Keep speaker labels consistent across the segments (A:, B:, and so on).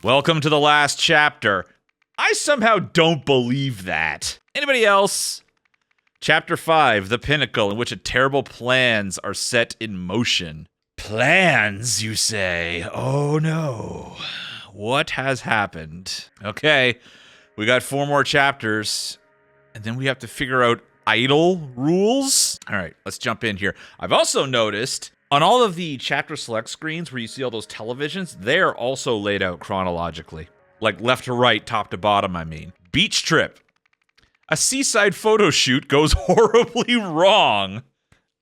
A: Welcome to the last chapter. I somehow don't believe that. Anybody else? Chapter 5, The Pinnacle, in which terrible plans are set in motion. Plans, you say? Oh no. What has happened? Okay, we got 4 more chapters, and then we have to figure out idle rules. All right, let's jump in here. I've also noticed on all of the chapter select screens where you see all those televisions, they're also laid out chronologically. Like left to right, top to bottom, I mean. Beach trip. A seaside photo shoot goes horribly wrong.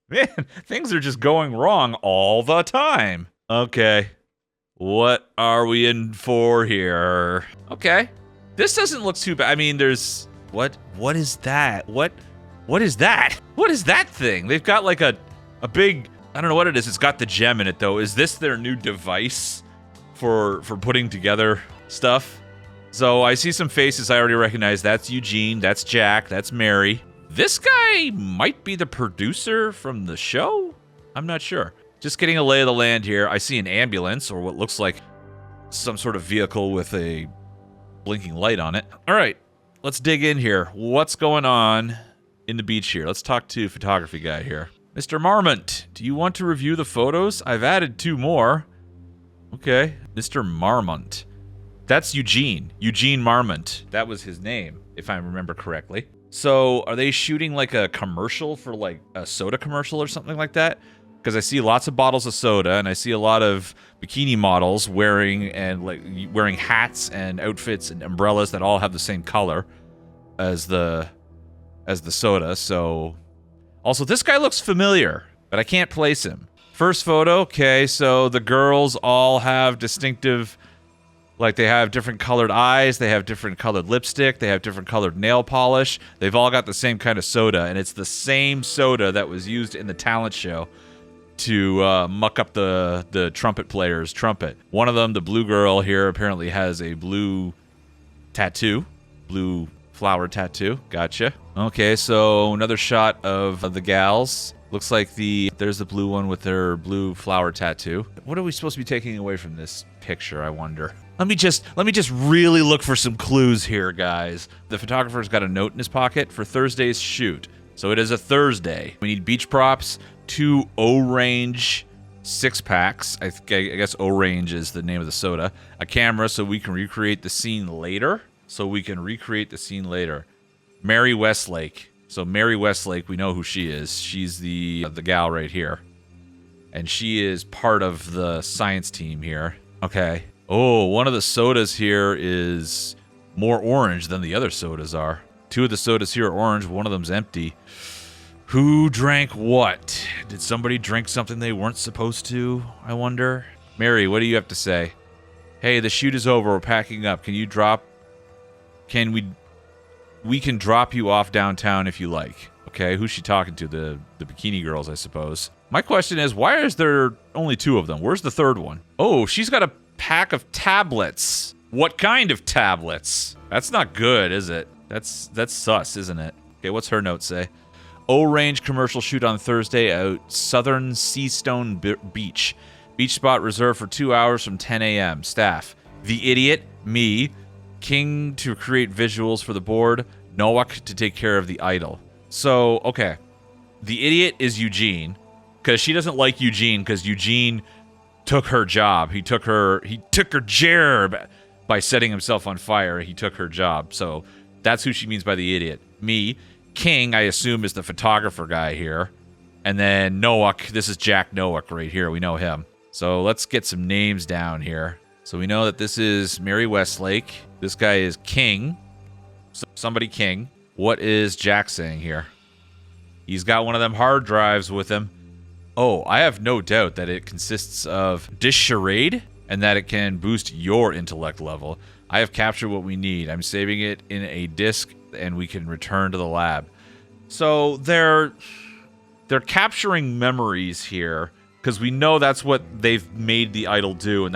A: Man, things are just going wrong all the time. Okay, what are we in for here? Okay, this doesn't look too bad. I mean, there's... What is that? What is that? What is that thing? They've got like a big... I don't know what it is. It's got the gem in it, though. Is this their new device for putting together stuff? So I see some faces I already recognize. That's Eugene. That's Jack. That's Mary. This guy might be the producer from the show? I'm not sure. Just getting a lay of the land here. I see an ambulance, or what looks like some sort of vehicle with a blinking light on it. All right, let's dig in here. What's going on in the beach here? Let's talk to photography guy here. Mr. Marmont, do you want to review the photos? I've added 2 more. Okay, Mr. Marmont. That's Eugene. Eugene Marmont. That was his name, if I remember correctly. So, are they shooting like a commercial for like a soda commercial or something like that? Because I see lots of bottles of soda, and I see a lot of bikini models wearing hats and outfits and umbrellas that all have the same color as the soda. So, also this guy looks familiar, but I can't place him. First photo. Okay, so the girls all have distinctive. Like, they have different colored eyes, they have different colored lipstick, they have different colored nail polish. They've all got the same kind of soda, and it's the same soda that was used in the talent show to muck up the trumpet player's trumpet. One of them, the blue girl here, apparently has a blue tattoo. Blue flower tattoo. Gotcha. Okay, so another shot of the gals. Looks like there's the blue one with their blue flower tattoo. What are we supposed to be taking away from this picture, I wonder? Let me just really look for some clues here, guys. The photographer's got a note in his pocket for Thursday's shoot. So it is a Thursday. We need beach props, 2 O-Range 6-packs. I guess O-Range is the name of the soda. A camera so we can recreate the scene later. Mary Westlake. So Mary Westlake, we know who she is. She's the gal right here. And she is part of the science team here. Okay. Oh, one of the sodas here is more orange than the other sodas are. 2 of the sodas here are orange, one of them's empty. Who drank what? Did somebody drink something they weren't supposed to, I wonder? Mary, what do you have to say? Hey, the shoot is over, we're packing up. We can drop you off downtown if you like. Okay, who's she talking to? The bikini girls, I suppose. My question is, why is there only 2 of them? Where's the third one? Oh, she's got a pack of tablets. What kind of tablets? That's not good, is it? That's sus, isn't it? Okay, what's her note say? O-Range commercial shoot on Thursday out Southern Seastone Beach. Beach spot reserved for 2 hours from 10 a.m. Staff: the idiot, me, King to create visuals for the board, Nowak to take care of the idol. So, okay. The idiot is Eugene, because she doesn't like Eugene, because Eugene took her job. He took her gerb by setting himself on fire. He took her job. So that's who she means by the idiot. Me. King, I assume, is the photographer guy here. And then Nowak, this is Jack Nowak right here. We know him. So let's get some names down here. So we know that this is Mary Westlake. This guy is King. Somebody King. What is Jack saying here? He's got one of them hard drives with him. Oh, I have no doubt that it consists of dish charade and that it can boost your intellect level. I have captured what we need. I'm saving it in a disk and we can return to the lab. So they're capturing memories here because we know that's what they've made the idol do, and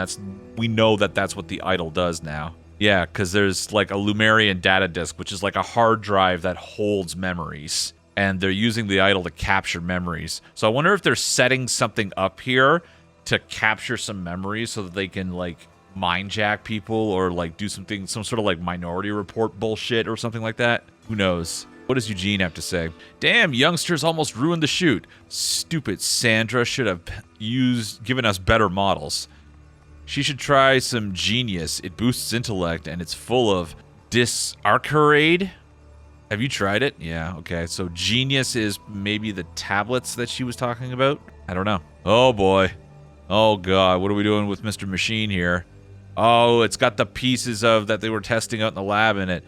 A: we know that that's what the idol does now. Yeah, because there's like a Lumerian data disk, which is like a hard drive that holds memories. And they're using the idol to capture memories. So I wonder if they're setting something up here to capture some memories so that they can, like, mind jack people or like do some sort of like Minority Report bullshit or something like that. Who knows? What does Eugene have to say? Damn, youngsters almost ruined the shoot. Stupid Sandra should have given us better models. She should try some Genius. It boosts intellect and it's full of disarcarade. Have you tried it? Yeah, okay. So Genius is maybe the tablets that she was talking about? I don't know. Oh boy. Oh god, what are we doing with Mr. Machine here? Oh, it's got the pieces of that they were testing out in the lab in it.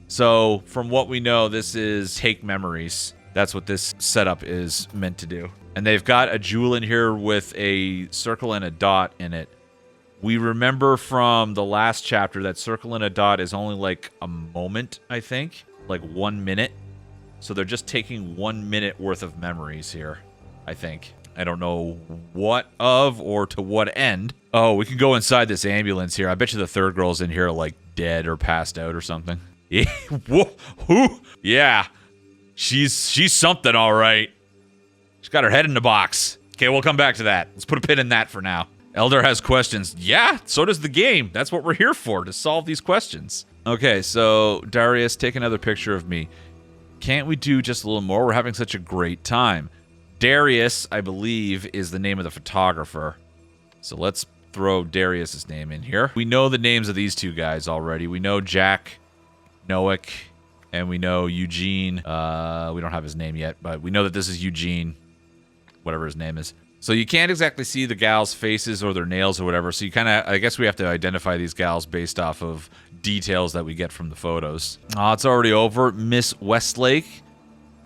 A: So, from what we know, this is take memories. That's what this setup is meant to do. And they've got a jewel in here with a circle and a dot in it. We remember from the last chapter that circle and a dot is only like a moment, I think. Like 1 minute. So they're just taking 1 minute worth of memories here, I think. I don't know what of or to what end. Oh, we can go inside this ambulance here. I bet you the third girl's in here like dead or passed out or something. Yeah. Whoa. Yeah. She's something, all right. She's got her head in the box. Okay, we'll come back to that. Let's put a pin in that for now. Elder has questions. Yeah, so does the game. That's what we're here for, to solve these questions. Okay, so Darius, take another picture of me. Can't we do just a little more? We're having such a great time. Darius, I believe, is the name of the photographer. So let's throw Darius's name in here. We know the names of these two guys already. We know Jack Noack, and we know Eugene. We don't have his name yet, but we know that this is Eugene, whatever his name is. So you can't exactly see the gals' faces or their nails or whatever, so you kind of, I guess we have to identify these gals based off of details that we get from the photos. Oh, it's already over. Miss Westlake.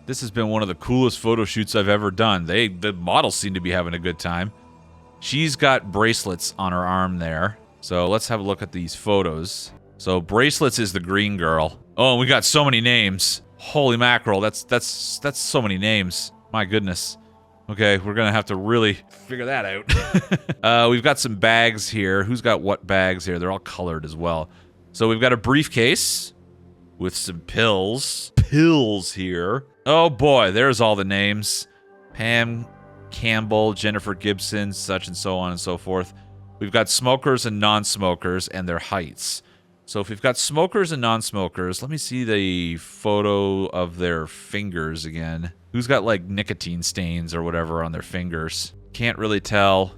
A: This has been one of the coolest photo shoots I've ever done. The models seem to be having a good time. She's got bracelets on her arm there. So let's have a look at these photos. So Bracelets is the green girl. Oh, and we got so many names. Holy mackerel, that's so many names. My goodness. Okay, we're gonna have to really figure that out. We've got some bags here. Who's got what bags here? They're all colored as well. So we've got a briefcase with some pills. Pills here. Oh boy, there's all the names. Pam Campbell, Jennifer Gibson, such and so on and so forth. We've got smokers and non-smokers and their heights. So if we've got smokers and non-smokers, let me see the photo of their fingers again. Who's got like nicotine stains or whatever on their fingers? Can't really tell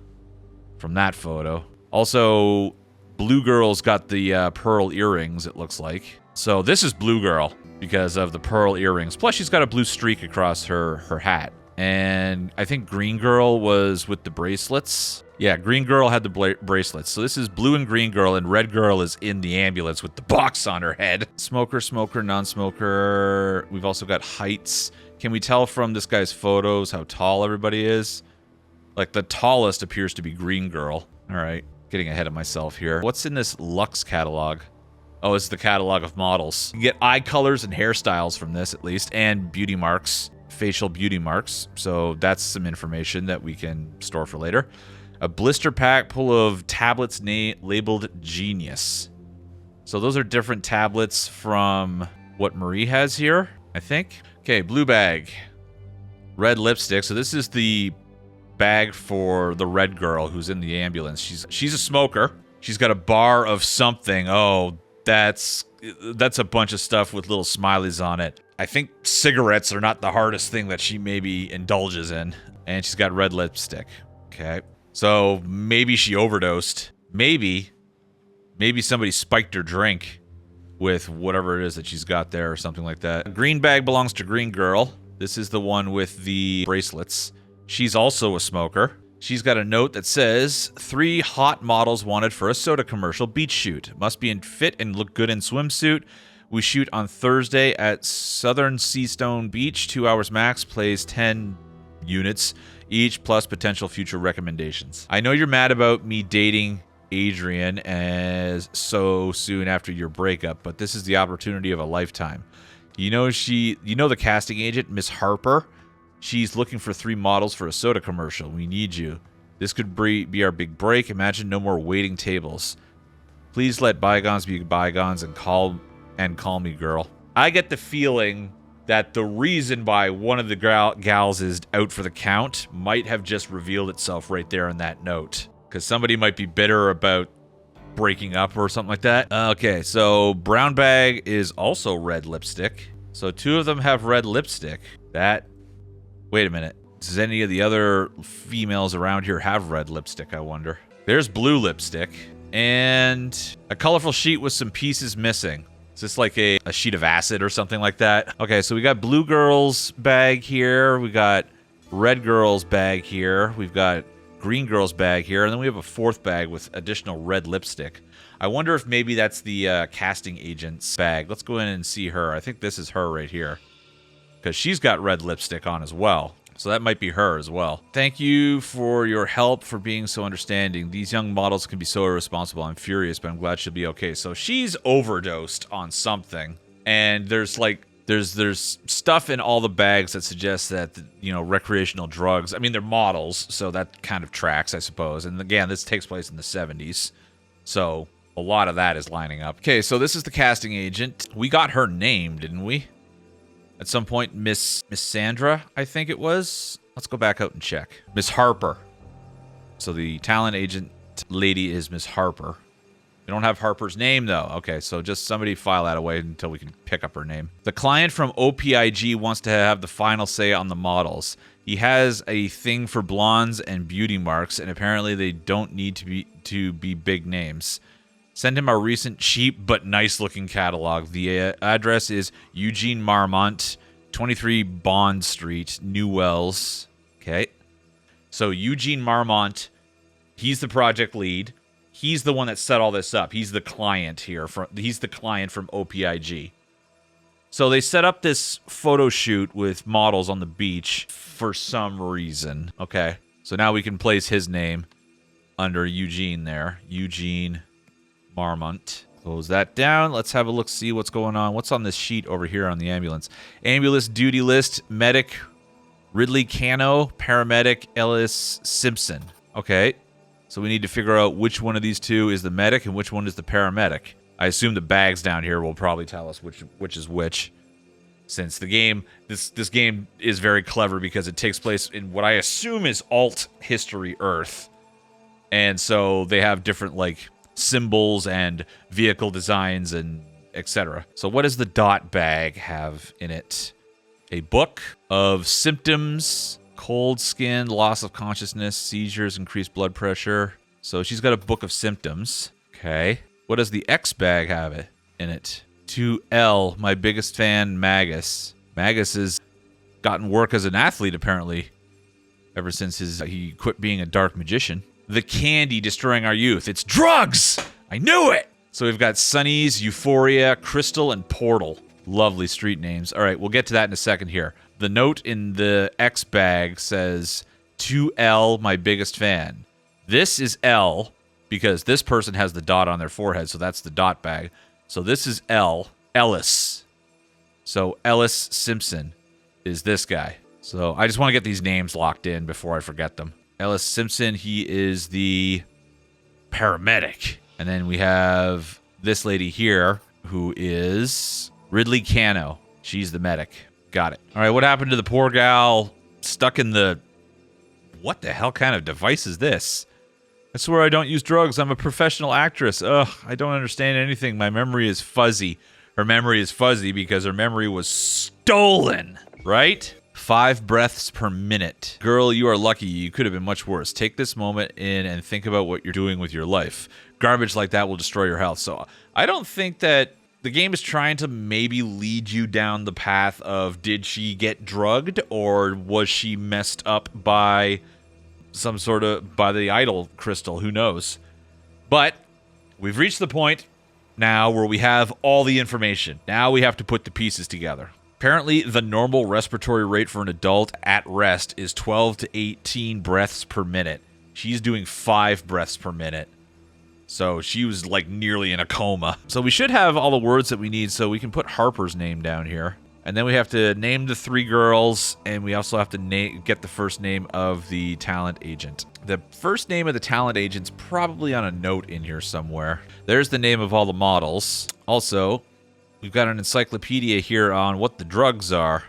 A: from that photo. Also, Blue Girl's got the pearl earrings, it looks like. So this is Blue Girl because of the pearl earrings. Plus she's got a blue streak across her hat. And I think Green Girl was with the bracelets. Yeah, Green Girl had the bracelets. So this is Blue and Green Girl, and Red Girl is in the ambulance with the box on her head. Smoker, smoker, non-smoker. We've also got heights. Can we tell from this guy's photos how tall everybody is? Like, the tallest appears to be Green Girl. All right, getting ahead of myself here. What's in this Lux catalog? Oh, it's the catalog of models. You can get eye colors and hairstyles from this, at least, and beauty marks. Facial beauty marks. So that's some information that we can store for later. A blister pack full of tablets labeled Genius. So those are different tablets from what Marie has here, I think. Okay, blue bag. Red lipstick. So this is the bag for the red girl who's in the ambulance. She's a smoker. She's got a bar of something. Oh, that's a bunch of stuff with little smileys on it. I think cigarettes are not the hardest thing that she maybe indulges in. And she's got red lipstick. Okay. So maybe she overdosed. Maybe somebody spiked her drink with whatever it is that she's got there or something like that. Green bag belongs to Green Girl. This is the one with the bracelets. She's also a smoker. She's got a note that says, 3 hot models wanted for a soda commercial beach shoot. Must be in fit and look good in swimsuit. We shoot on Thursday at Southern Seastone Beach. 2 hours max. Plays 10 units each, plus potential future recommendations. I know you're mad about me dating Adrian as so soon after your breakup, but this is the opportunity of a lifetime. You know the casting agent, Miss Harper? She's looking for 3 models for a soda commercial. We need you. This could be our big break. Imagine no more waiting tables. Please let bygones be bygones and call me girl. I get the feeling that the reason why one of the gals is out for the count might have just revealed itself right there in that note. Because somebody might be bitter about breaking up or something like that. Okay, so brown bag is also red lipstick. So 2 of them have red lipstick. Wait a minute. Does any of the other females around here have red lipstick, I wonder? There's blue lipstick. And a colorful sheet with some pieces missing. Is this like a sheet of acid or something like that? Okay, so we got blue girl's bag here. We got red girl's bag here. We've got green girl's bag here. And then we have a 4th bag with additional red lipstick. I wonder if maybe that's the casting agent's bag. Let's go in and see her. I think this is her right here. Because she's got red lipstick on as well. So that might be her as well. Thank you for your help, for being so understanding. These young models can be so irresponsible. I'm furious, but I'm glad she'll be okay. So she's overdosed on something. And there's stuff in all the bags that suggests that, you know, recreational drugs. I mean, they're models, so that kind of tracks, I suppose. And again, this takes place in the 70s. So a lot of that is lining up. Okay, so this is the casting agent. We got her name, didn't we? At some point, Miss Sandra, I think it was. Let's go back out and check. Miss Harper. So the talent agent lady is Miss Harper. We don't have Harper's name, though. Okay, so just somebody file that away until we can pick up her name. The client from OPIG wants to have the final say on the models. He has a thing for blondes and beauty marks, and apparently they don't need to be big names. Send him our recent cheap but nice-looking catalog. The address is Eugene Marmont, 23 Bond Street, New Wells. Okay. So Eugene Marmont, he's the project lead. He's the one that set all this up. He's the client here. He's the client from OPIG. So they set up this photo shoot with models on the beach for some reason. Okay. So now we can place his name under Eugene there. Eugene Marmont. Close that down. Let's have a look, see what's going on. What's on this sheet over here on the ambulance? Ambulance duty list, medic Ridley Cano, paramedic Ellis Simpson. Okay, so we need to figure out which one of these 2 is the medic and which one is the paramedic. I assume the bags down here will probably tell us which is which. Since the game, this game is very clever because it takes place in what I assume is alt history Earth. And so they have different, like, symbols and vehicle designs and etc. So what does the dot bag have in it? A book of symptoms, cold skin, loss of consciousness, seizures, increased blood pressure. So she's got a book of symptoms. Okay. What does the X bag have in it? 2L, my biggest fan, Magus. Magus has gotten work as an athlete, apparently, ever since he quit being a dark magician. The candy destroying our youth. It's drugs! I knew it! So we've got Sunny's, Euphoria, Crystal, and Portal. Lovely street names. All right, we'll get to that in a second here. The note in the X bag says, 2L, my biggest fan. This is L, because this person has the dot on their forehead, so that's the dot bag. So this is L, Ellis. So Ellis Simpson is this guy. So I just want to get these names locked in before I forget them. Ellis Simpson, he is the paramedic. And then we have this lady here, who is Ridley Cano. She's the medic. Got it. All right, what happened to the poor gal stuck in the... What the hell kind of device is this? I swear I don't use drugs. I'm a professional actress. Ugh, I don't understand anything. My memory is fuzzy. Her memory is fuzzy because her memory was stolen, right? 5 breaths per minute. Girl, you are lucky. You could have been much worse. Take this moment in and think about what you're doing with your life. Garbage like that will destroy your health. So I don't think that the game is trying to maybe lead you down the path of, did she get drugged or was she messed up by some sort of, by the idol crystal? Who knows? But we've reached the point now where we have all the information. Now we have to put the pieces together. Apparently, the normal respiratory rate for an adult at rest is 12 to 18 breaths per minute. She's doing 5 breaths per minute. So she was like nearly in a coma. So we should have all the words that we need, so we can put Harper's name down here. And then we have to name the 3 girls, and we also have to get the first name of the talent agent. The first name of the talent agent's probably on a note in here somewhere. There's the name of all the models. Also, we've got an encyclopedia here on what the drugs are.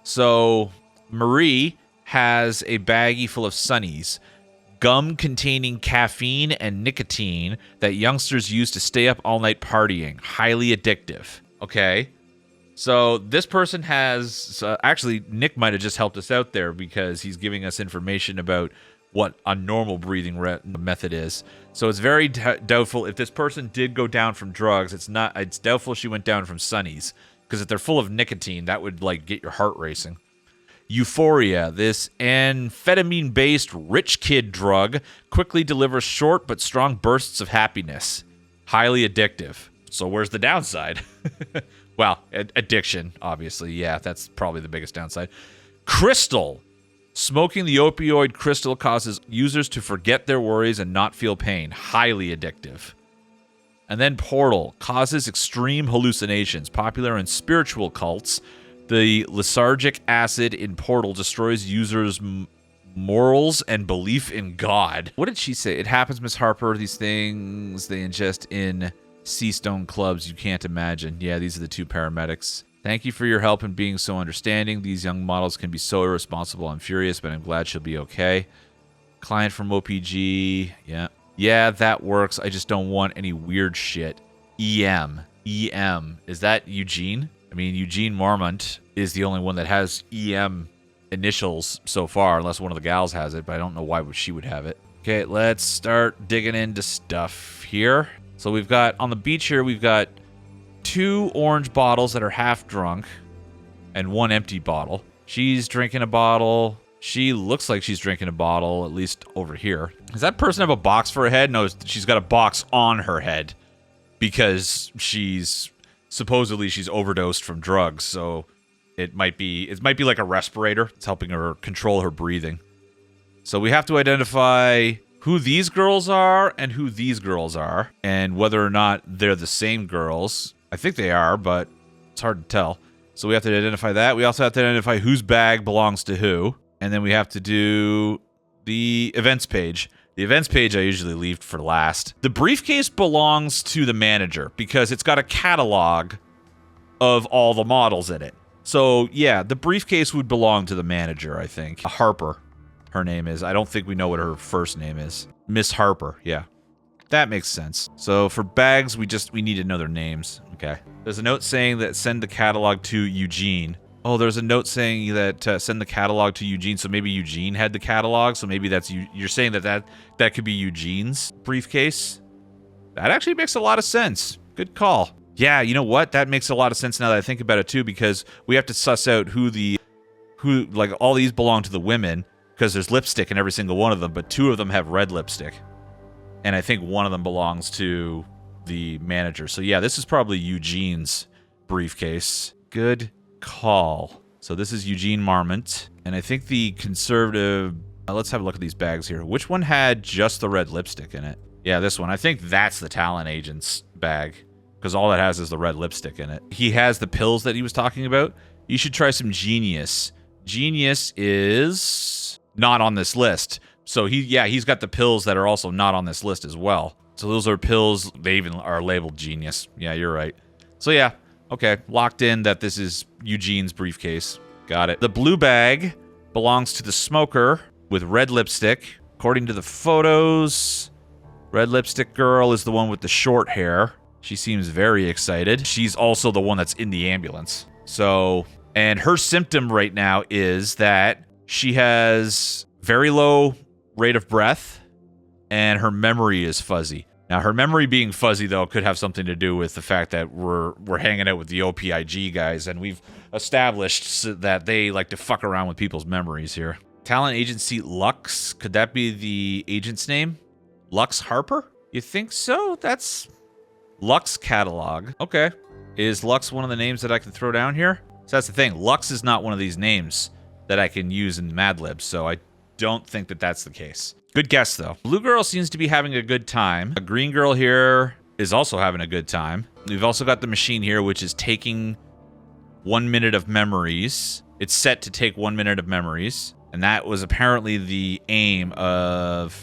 A: So Marie has a baggie full of Sunnies. gum containing caffeine and nicotine that youngsters use to stay up all night partying. Highly addictive. Okay. So this person has... actually, Nick might have just helped us out there because he's giving us information about what a normal breathing method is. So it's very doubtful if this person did go down from drugs. It's doubtful she went down from Sunnies, because if they're full of nicotine, that would like get your heart racing. Euphoria, this amphetamine-based rich kid drug, quickly delivers short but strong bursts of happiness. Highly addictive. So where's the downside? Well, addiction, obviously. Yeah, that's probably the biggest downside. Crystal. Smoking the opioid crystal causes users to forget their worries and not feel pain. Highly addictive. And then Portal. Causes extreme hallucinations. Popular in spiritual cults. The lysergic acid in Portal destroys users' morals and belief in God. What did she say? It happens, Miss Harper. These things they ingest in Seastone clubs. You can't imagine. Yeah, these are the two paramedics. Thank you for your help in being so understanding. These young models can be so irresponsible. I'm furious, but I'm glad she'll be okay. Client from OPG. Yeah. Yeah, that works. I just don't want any weird shit. EM. EM. Is that Eugene? I mean, Eugene Marmont is the only one that has EM initials so far, unless one of the gals has it, but I don't know why she would have it. Okay, let's start digging into stuff here. So we've got, on the beach here, we've got 2 orange bottles that are half drunk and 1 empty bottle. She's drinking a bottle. She looks like she's drinking a bottle, at least over here. Does that person have a box for her head? No, she's got a box on her head because supposedly she's overdosed from drugs, so it might be like a respirator. It's helping her control her breathing. So we have to identify who these girls are and who these girls are, and whether or not they're the same girls. I think they are, but it's hard to tell. So we have to identify that. We also have to identify whose bag belongs to who, and then we have to do the events page. The events page I usually leave for last. The briefcase belongs to the manager because it's got a catalog of all the models in it. So, yeah, the briefcase would belong to the manager, I think. Harper, her name is. I don't think we know what her first name is. Miss Harper, yeah. That makes sense. So, for bags, we need to know their names. Okay. There's a note saying that send the catalog to Eugene. Oh, there's a note saying that send the catalog to Eugene, so maybe Eugene had the catalog, so maybe that's you're saying that could be Eugene's briefcase? That actually makes a lot of sense. Good call. Yeah, you know what? That makes a lot of sense now that I think about it too, because we have to suss out who like all these belong to the women, because there's lipstick in every single one of them, but 2 of them have red lipstick. And I think one of them belongs to the manager. So yeah, this is probably Eugene's briefcase. Good call. So this is Eugene Marmont, and I think the conservative... let's have a look at these bags here. Which one had just the red lipstick in it? Yeah, this one. I think that's the talent agent's bag, because all it has is the red lipstick in it. He has the pills that he was talking about. You should try some Genius. Genius is not on this list. So he's got the pills that are also not on this list as well. So those are pills, they even are labeled Genius. Yeah, you're right. So yeah, okay, locked in that this is Eugene's briefcase. Got it. The blue bag belongs to the smoker with red lipstick. According to the photos, red lipstick girl is the one with the short hair. She seems very excited. She's also the one that's in the ambulance. So, and her symptom right now is that she has very low rate of breath and her memory is fuzzy. Now, her memory being fuzzy, though, could have something to do with the fact that we're hanging out with the OPIG guys, and we've established that they like to fuck around with people's memories here. Talent agency Lux. Could that be the agent's name? Lux Harper? You think so? That's Lux catalog. Okay. Is Lux one of the names that I can throw down here? So that's the thing. Lux is not one of these names that I can use in Mad Libs, so I don't think that that's the case. Good guess, though. Blue girl seems to be having a good time. A green girl here is also having a good time. We've also got the machine here, which is taking 1 minute of memories. It's set to take 1 minute of memories. And that was apparently the aim of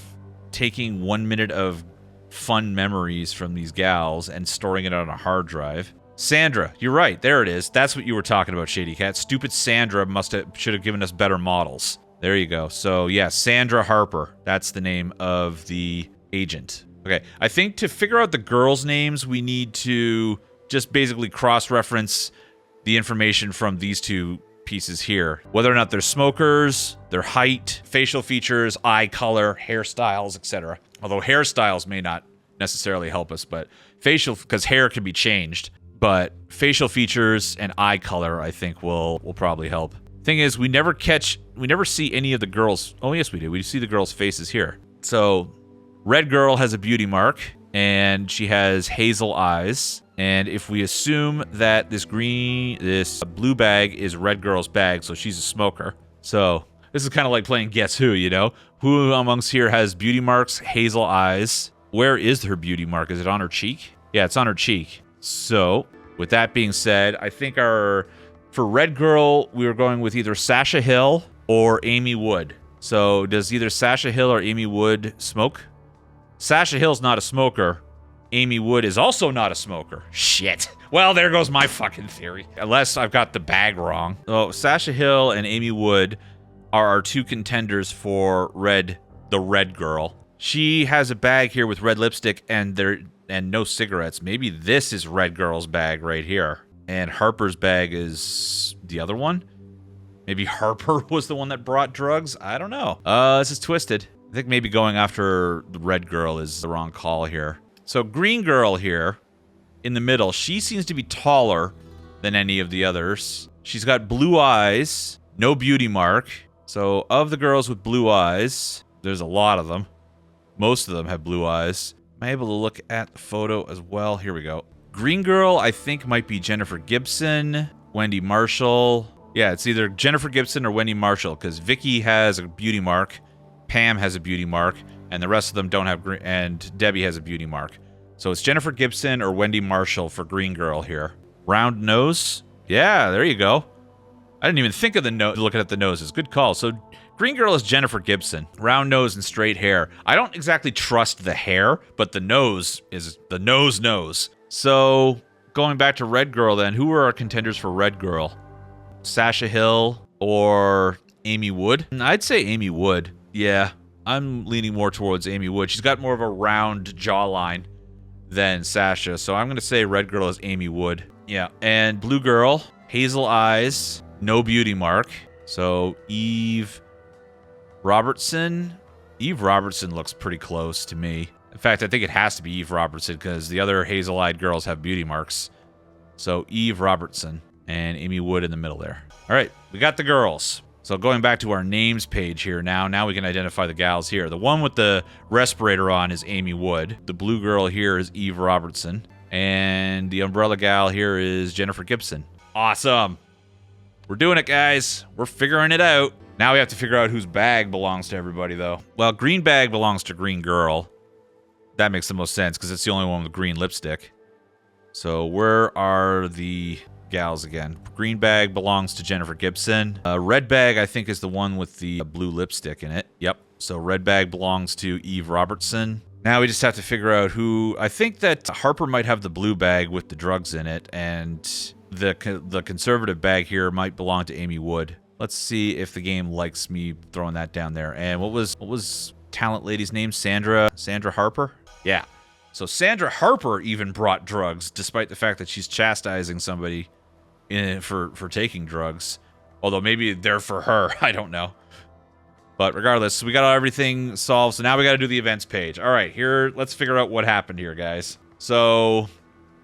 A: taking 1 minute of fun memories from these gals and storing it on a hard drive. Sandra, you're right. There it is. That's what you were talking about, Shady Cat. Stupid Sandra should have given us better models. There you go. So, yeah, Sandra Harper. That's the name of the agent. Okay, I think to figure out the girls' names, we need to just basically cross-reference the information from these two pieces here. Whether or not they're smokers, their height, facial features, eye color, hairstyles, etc. Although hairstyles may not necessarily help us, but facial, because hair can be changed. But facial features and eye color, I think, will probably help. Thing is, we never see any of the girls. Oh, yes, we do. We see the girls' faces here. So, red girl has a beauty mark, and she has hazel eyes. And if we assume that this blue bag is red girl's bag, so she's a smoker. So, this is kind of like playing Guess Who, you know? Who amongst here has beauty marks, hazel eyes? Where is her beauty mark? Is it on her cheek? Yeah, it's on her cheek. So, with that being said, I think for red girl, we were going with either Sasha Hill or Amy Wood. So, does either Sasha Hill or Amy Wood smoke? Sasha Hill's not a smoker. Amy Wood is also not a smoker. Shit. Well, there goes my fucking theory. Unless I've got the bag wrong. So, Sasha Hill and Amy Wood are our two contenders for the red girl. She has a bag here with red lipstick and no cigarettes. Maybe this is red girl's bag right here. And Harper's bag is the other one? Maybe Harper was the one that brought drugs? I don't know. This is twisted. I think maybe going after the red girl is the wrong call here. So green girl here in the middle, she seems to be taller than any of the others. She's got blue eyes, no beauty mark. So of the girls with blue eyes, there's a lot of them. Most of them have blue eyes. Am I able to look at the photo as well? Here we go. Green girl, I think, might be Jennifer Gibson, Wendy Marshall. Yeah, it's either Jennifer Gibson or Wendy Marshall, because Vicky has a beauty mark, Pam has a beauty mark, and the rest of them don't have green, and Debbie has a beauty mark. So it's Jennifer Gibson or Wendy Marshall for green girl here. Round nose. Yeah, there you go. I didn't even think of the nose, looking at the noses. Good call. So green girl is Jennifer Gibson. Round nose and straight hair. I don't exactly trust the hair, but the nose is the nose. So going back to red girl then, who are our contenders for red girl? Sasha Hill or Amy Wood? I'd say Amy Wood. Yeah, I'm leaning more towards Amy Wood. She's got more of a round jawline than Sasha, so I'm going to say red girl is Amy Wood. Yeah, and blue girl, hazel eyes, no beauty mark. So Eve Robertson. Eve Robertson looks pretty close to me. In fact, I think it has to be Eve Robertson because the other hazel-eyed girls have beauty marks. So Eve Robertson and Amy Wood in the middle there. All right, we got the girls. So going back to our names page here now we can identify the gals here. The one with the respirator on is Amy Wood. The blue girl here is Eve Robertson. And the umbrella gal here is Jennifer Gibson. Awesome. We're doing it, guys. We're figuring it out. Now we have to figure out whose bag belongs to everybody, though. Well, green bag belongs to green girl. That makes the most sense because it's the only one with green lipstick. So where are the gals again? Green bag belongs to Jennifer Gibson. Red bag, I think, is the one with the blue lipstick in it. Yep. So red bag belongs to Eve Robertson. Now we just have to figure out who... I think that Harper might have the blue bag with the drugs in it, and the conservative bag here might belong to Amy Wood. Let's see if the game likes me throwing that down there. And what was talent lady's name? Sandra Harper? Yeah. So Sandra Harper even brought drugs, despite the fact that she's chastising somebody for taking drugs. Although maybe they're for her. I don't know. But regardless, we got everything solved. So now we got to do the events page. All right, here, let's figure out what happened here, guys. So,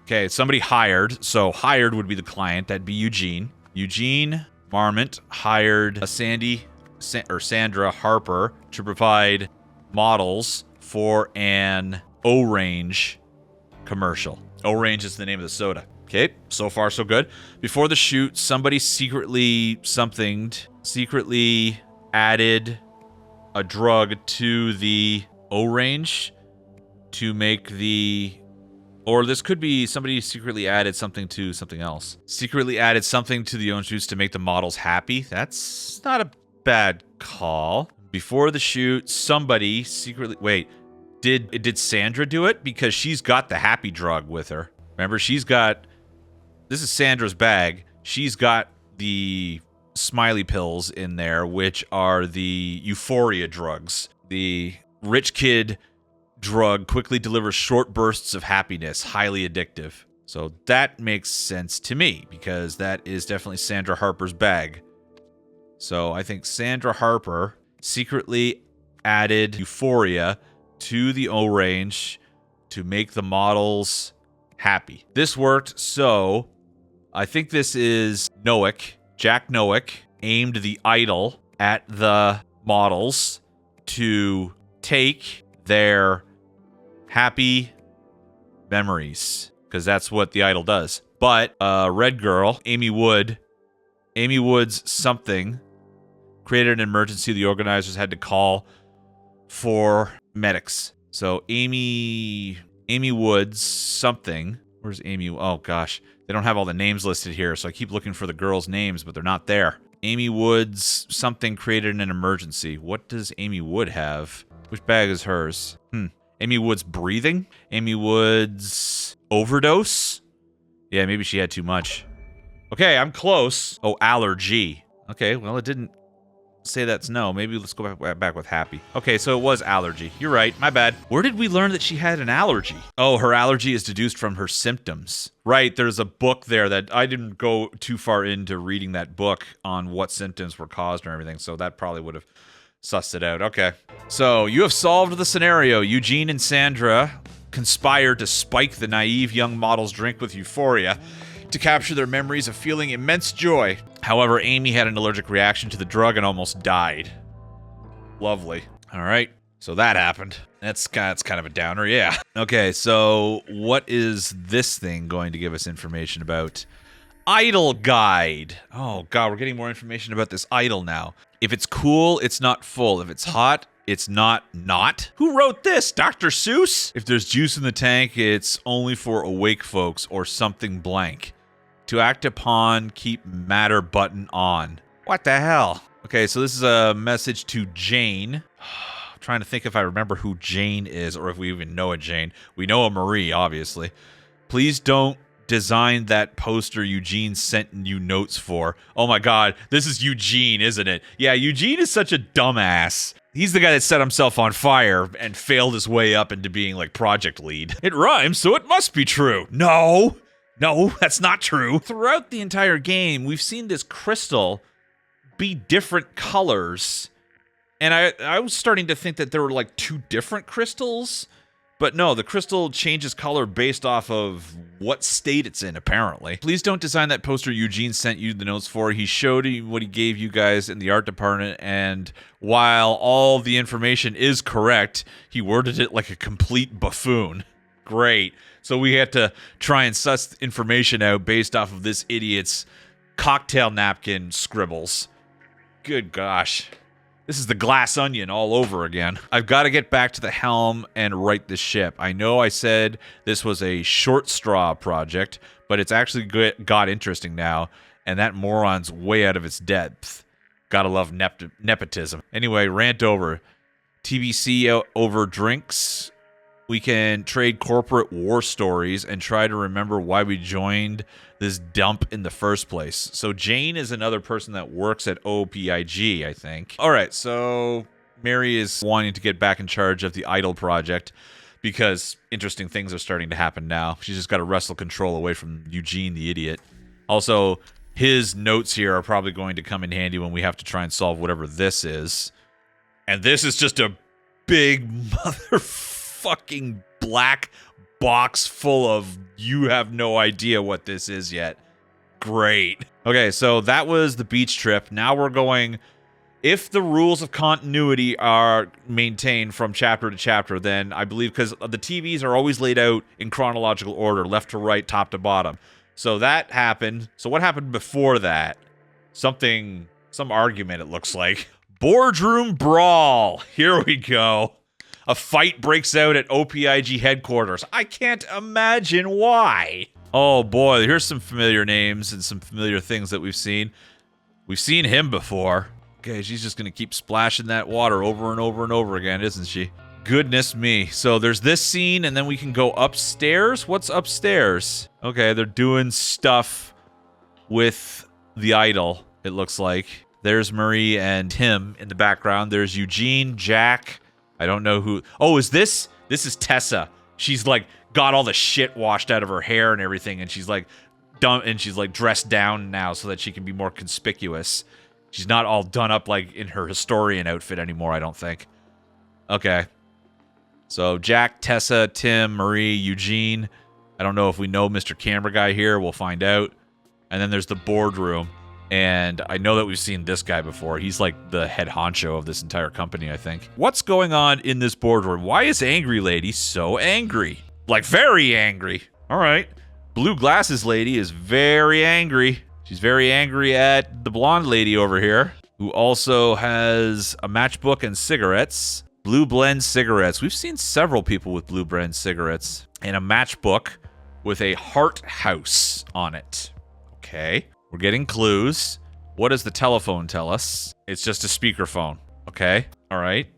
A: okay, somebody hired. So hired would be the client. That'd be Eugene. Eugene Marmont hired Sandra Harper to provide models for an O-Range commercial. O-Range is the name of the soda. Okay, so far so good. Before the shoot, somebody secretly added a drug to the O-Range to make the... Or this could be somebody secretly added something to something else. Secretly added something to the orange juice to make the models happy. That's not a bad call. Before the shoot, somebody secretly... Wait, did Sandra do it? Because she's got the happy drug with her. Remember, she's got... This is Sandra's bag. She's got the smiley pills in there, which are the euphoria drugs. The rich kid drug quickly delivers short bursts of happiness, highly addictive. So that makes sense to me, because that is definitely Sandra Harper's bag. So I think Sandra Harper secretly added euphoria to the O-range to make the models happy. This worked, so I think this is Noack. Jack Noack aimed the idol at the models to take their happy memories, because that's what the idol does. But Red Girl, Amy Wood's something, created an emergency. The organizers had to call for medics. So Amy Wood's something. Where's Amy? Oh gosh, they don't have all the names listed here, so I keep looking for the girls' names, but they're not there. Amy Wood's something created an emergency. What does Amy Wood have? Which bag is hers? Amy Wood's breathing? Amy Wood's overdose? Yeah, maybe she had too much. Okay, I'm close. Oh, allergy. Okay, well, it didn't say that's no. Maybe let's go back with happy. Okay, so it was allergy. You're right. My bad. Where did we learn that she had an allergy? Oh, her allergy is deduced from her symptoms. Right, there's a book there that I didn't go too far into reading that book on what symptoms were caused and everything, so that probably would have sussed it out. Okay. So, you have solved the scenario. Eugene and Sandra conspired to spike the naive young model's drink with euphoria to capture their memories of feeling immense joy. However, Amy had an allergic reaction to the drug and almost died. Lovely. All right. So that happened. That's kind of a downer, yeah. Okay, so what is this thing going to give us information about? Idol guide. Oh, God, we're getting more information about this idol now. If it's cool, it's not full. If it's hot, it's not. Who wrote this? Dr. Seuss? If there's juice in the tank, it's only for awake folks or something blank. To act upon, keep matter button on. What the hell? Okay, so this is a message to Jane. I'm trying to think if I remember who Jane is or if we even know a Jane. We know a Marie, obviously. Please don't design that poster Eugene sent you notes for. Oh my God, this is Eugene, isn't it? Yeah, Eugene is such a dumbass. He's the guy that set himself on fire and failed his way up into being like project lead. It rhymes, so it must be true. No, that's not true. Throughout the entire game, we've seen this crystal be different colors. And I was starting to think that there were like two different crystals. But no, the crystal changes color based off of what state it's in, apparently. Please don't design that poster Eugene sent you the notes for. He showed you what he gave you guys in the art department, and while all the information is correct, he worded it like a complete buffoon. Great. So we had to try and suss information out based off of this idiot's cocktail napkin scribbles. Good gosh. This is the Glass Onion all over again. I've got to get back to the helm and right the ship. I know I said this was a short straw project, but it's actually got interesting now, and that moron's way out of its depth. Gotta love nepotism. Anyway, rant over. TBC over drinks. We can trade corporate war stories and try to remember why we joined this dump in the first place. So Jane is another person that works at OPIG, I think. All right, so Mary is wanting to get back in charge of the Idol project because interesting things are starting to happen now. She's just got to wrestle control away from Eugene, the idiot. Also, his notes here are probably going to come in handy when we have to try and solve whatever this is. And this is just a big motherfucking black box full of you have no idea what this is yet. Great. Okay, so that was the beach trip. Now we're going, if the rules of continuity are maintained from chapter to chapter, then I believe, because the TVs are always laid out in chronological order, left to right, top to bottom. So that happened. So what happened before that? Some argument, it looks like. Boardroom brawl. Here we go. A fight breaks out at OPIG headquarters. I can't imagine why. Oh boy, here's some familiar names and some familiar things that we've seen. We've seen him before. Okay, she's just gonna keep splashing that water over and over and over again, isn't she? Goodness me. So there's this scene, and then we can go upstairs? What's upstairs? Okay, they're doing stuff with the idol. it looks like. There's Marie and Tim in the background. There's Eugene, Jack. I don't know who. Oh, is this? This is Tessa. She's like got all the shit washed out of her hair and everything, and she's like done, and she's like dressed down now so that she can be more conspicuous. She's not all done up like in her historian outfit anymore, I don't think. Okay. So Jack, Tessa, Tim, Marie, Eugene. I don't know if we know Mr. Camera Guy here. We'll find out. And then there's the boardroom. And I know that we've seen this guy before. He's like the head honcho of this entire company, I think. What's going on in this boardroom? Why is Angry Lady so angry? Like, very angry. All right. Blue Glasses Lady is very angry. She's very angry at the blonde lady over here, who also has a matchbook and cigarettes. Blue Blend cigarettes. We've seen several people with Blue Blend cigarettes. And a matchbook with a heart house on it. Okay. We're getting clues. What does the telephone tell us? It's just a speakerphone. Okay. All right.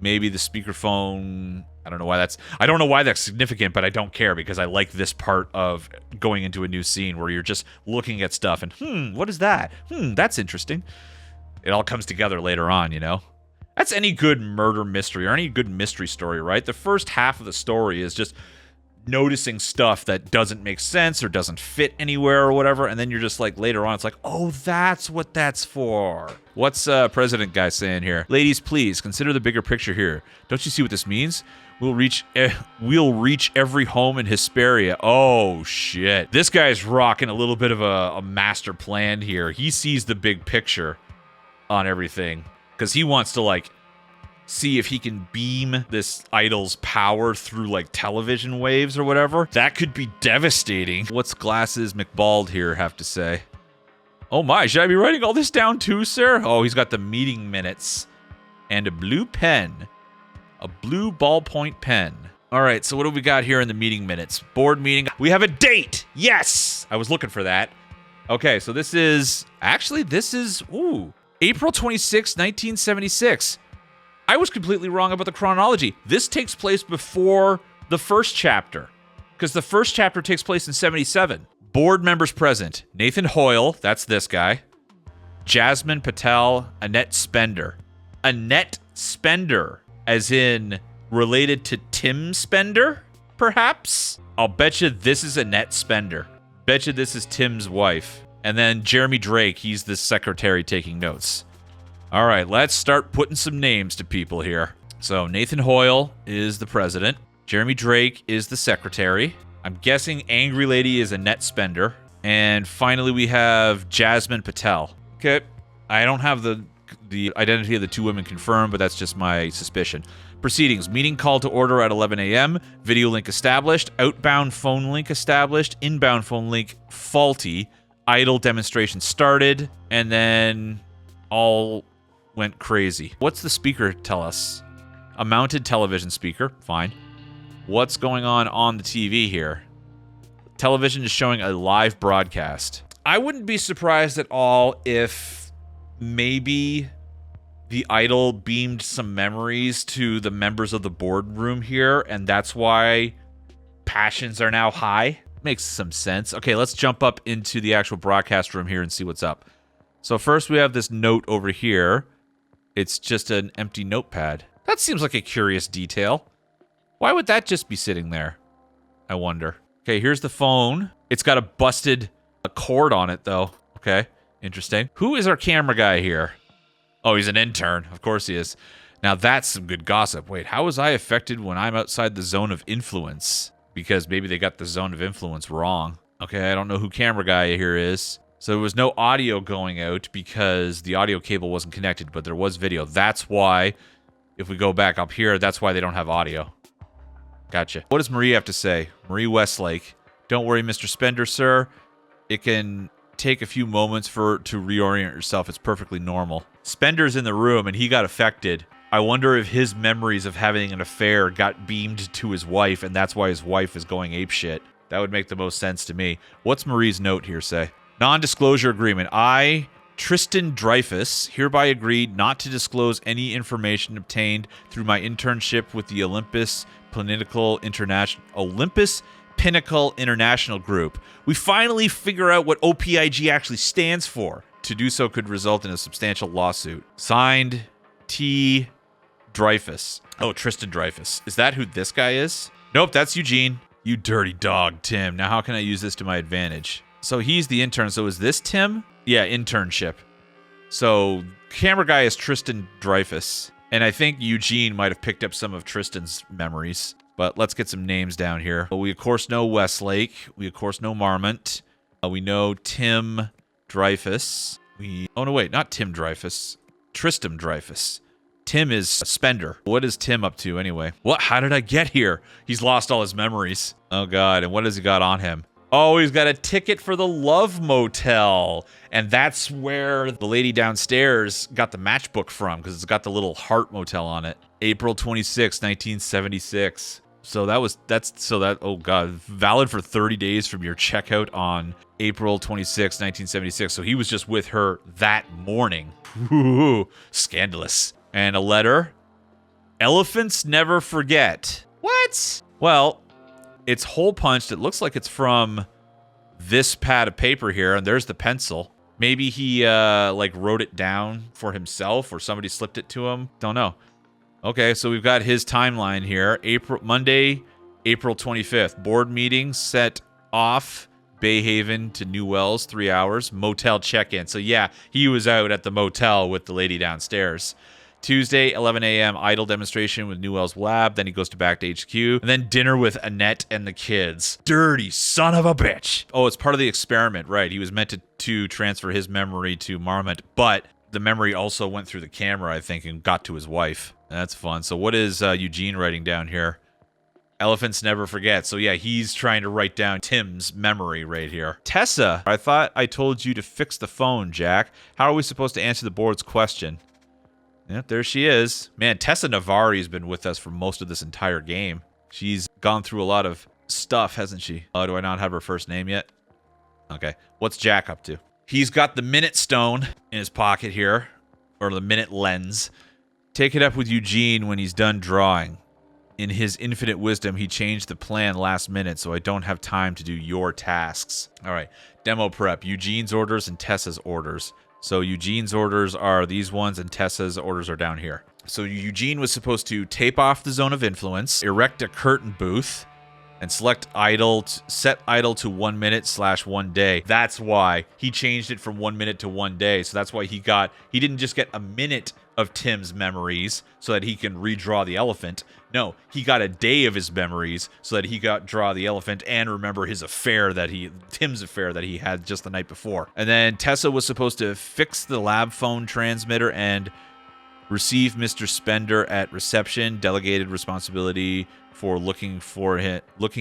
A: Maybe the speakerphone. I don't know why that's significant, but I don't care because I like this part of going into a new scene where you're just looking at stuff and, what is that? That's interesting. It all comes together later on, you know? That's any good murder mystery or any good mystery story, right? The first half of the story is just noticing stuff that doesn't make sense or doesn't fit anywhere or whatever, and then you're just like, later on, it's like, oh, that's what that's for. What's President Guy saying here? Ladies, please, consider the bigger picture here. Don't you see what this means? We'll reach every home in Hesperia. Oh, shit. This guy's rocking a little bit of a master plan here. He sees the big picture on everything, because he wants to, like, see if he can beam this idol's power through like television waves or whatever. That could be devastating. What's Glasses McBald here have to say? Oh my, should I be writing all this down too, sir? Oh, he's got the meeting minutes and a blue pen. A blue ballpoint pen. All right, so what do we got here in the meeting minutes? Board meeting. We have a date. Yes! I was looking for that. Okay, so this is April 26, 1976. I was completely wrong about the chronology. This takes place before the first chapter, because the first chapter takes place in 77. Board members present. Nathan Hoyle, that's this guy. Jasmine Patel, Annette Spender. Annette Spender, as in related to Tim Spender, perhaps? I'll bet you this is Annette Spender. Bet you this is Tim's wife. And then Jeremy Drake, he's the secretary taking notes. All right, let's start putting some names to people here. So Nathan Hoyle is the president. Jeremy Drake is the secretary. I'm guessing Angry Lady is Annette Spender. And finally, we have Jasmine Patel. Okay, I don't have the identity of the two women confirmed, but that's just my suspicion. Proceedings. Meeting called to order at 11 a.m. Video link established. Outbound phone link established. Inbound phone link faulty. Idol demonstration started. And then all went crazy. What's the speaker tell us? A mounted television speaker. Fine. What's going on the TV here? Television is showing a live broadcast. I wouldn't be surprised at all if maybe the idol beamed some memories to the members of the boardroom here, and that's why passions are now high. Makes some sense. Okay, let's jump up into the actual broadcast room here and see what's up. So first we have this note over here. It's just an empty notepad. That seems like a curious detail. Why would that just be sitting there? I wonder. Okay, here's the phone. It's got a busted cord on it, though. Okay, interesting. Who is our camera guy here? Oh, he's an intern. Of course he is. Now that's some good gossip. Wait, how was I affected when I'm outside the zone of influence? Because maybe they got the zone of influence wrong. Okay, I don't know who camera guy here is. So there was no audio going out because the audio cable wasn't connected, but there was video. That's why, if we go back up here, that's why they don't have audio. Gotcha. What does Marie have to say? Marie Westlake. Don't worry, Mr. Spender, sir. It can take a few moments to reorient yourself. It's perfectly normal. Spender's in the room, and he got affected. I wonder if his memories of having an affair got beamed to his wife, and that's why his wife is going apeshit. That would make the most sense to me. What's Marie's note here say? Non-disclosure agreement. I, Tristan Dreyfus, hereby agree not to disclose any information obtained through my internship with the Olympus Pinnacle International Group. We finally figure out what OPIG actually stands for. To do so could result in a substantial lawsuit. Signed, T. Dreyfus. Oh, Tristan Dreyfus. Is that who this guy is? Nope, that's Eugene. You dirty dog, Tim. Now how can I use this to my advantage? So he's the intern. So is this Tim? Yeah, internship. So camera guy is Tristan Dreyfus. And I think Eugene might have picked up some of Tristan's memories. But let's get some names down here. We, of course, know Westlake. We, of course, know Marmont. We know Tim Dreyfus. Oh, no, wait. Not Tim Dreyfus. Tristan Dreyfus. Tim is Spender. What is Tim up to anyway? What? How did I get here? He's lost all his memories. Oh, God. And what has he got on him? Oh, he's got a ticket for the Love Motel. And that's where the lady downstairs got the matchbook from, because it's got the little heart motel on it. April 26, 1976. So oh God, valid for 30 days from your checkout on April 26, 1976. So he was just with her that morning. Ooh, scandalous. And a letter. Elephants never forget. What? Well, it's hole punched. It looks like it's from this pad of paper here, and there's the pencil. Maybe he like wrote it down for himself, or somebody slipped it to him. Don't know. Okay, so we've got his timeline here. Monday, April 25th. Board meeting set off. Bayhaven to New Wells, 3 hours. Motel check-in. So yeah, he was out at the motel with the lady downstairs. Tuesday, 11 a.m., idle demonstration with New Wells Lab. Then he goes back to HQ. And then dinner with Annette and the kids. Dirty son of a bitch. Oh, it's part of the experiment, right. He was meant to transfer his memory to Marmont, but the memory also went through the camera, I think, and got to his wife. That's fun. So what is Eugene writing down here? Elephants never forget. So yeah, he's trying to write down Tim's memory right here. Tessa, I thought I told you to fix the phone, Jack. How are we supposed to answer the board's question? Yep, there she is. Man, Tessa Navarri's been with us for most of this entire game. She's gone through a lot of stuff, hasn't she? Oh, do I not have her first name yet? Okay. What's Jack up to? He's got the minute stone in his pocket here, or the minute lens. Take it up with Eugene when he's done drawing. In his infinite wisdom, he changed the plan last minute, so I don't have time to do your tasks. All right. Demo prep. Eugene's orders and Tessa's orders. So Eugene's orders are these ones, and Tessa's orders are down here. So Eugene was supposed to tape off the zone of influence, erect a curtain booth, and select idle, set idle to 1 minute / 1 day. That's why he changed it from 1 minute to 1 day. So that's why he didn't just get a minute of Tim's memories so that he can redraw the elephant. No, he got a day of his memories so that he got draw the elephant and remember his Tim's affair that he had just the night before. And then Tessa was supposed to fix the lab phone transmitter and receive Mr. Spender at reception, delegated responsibility for looking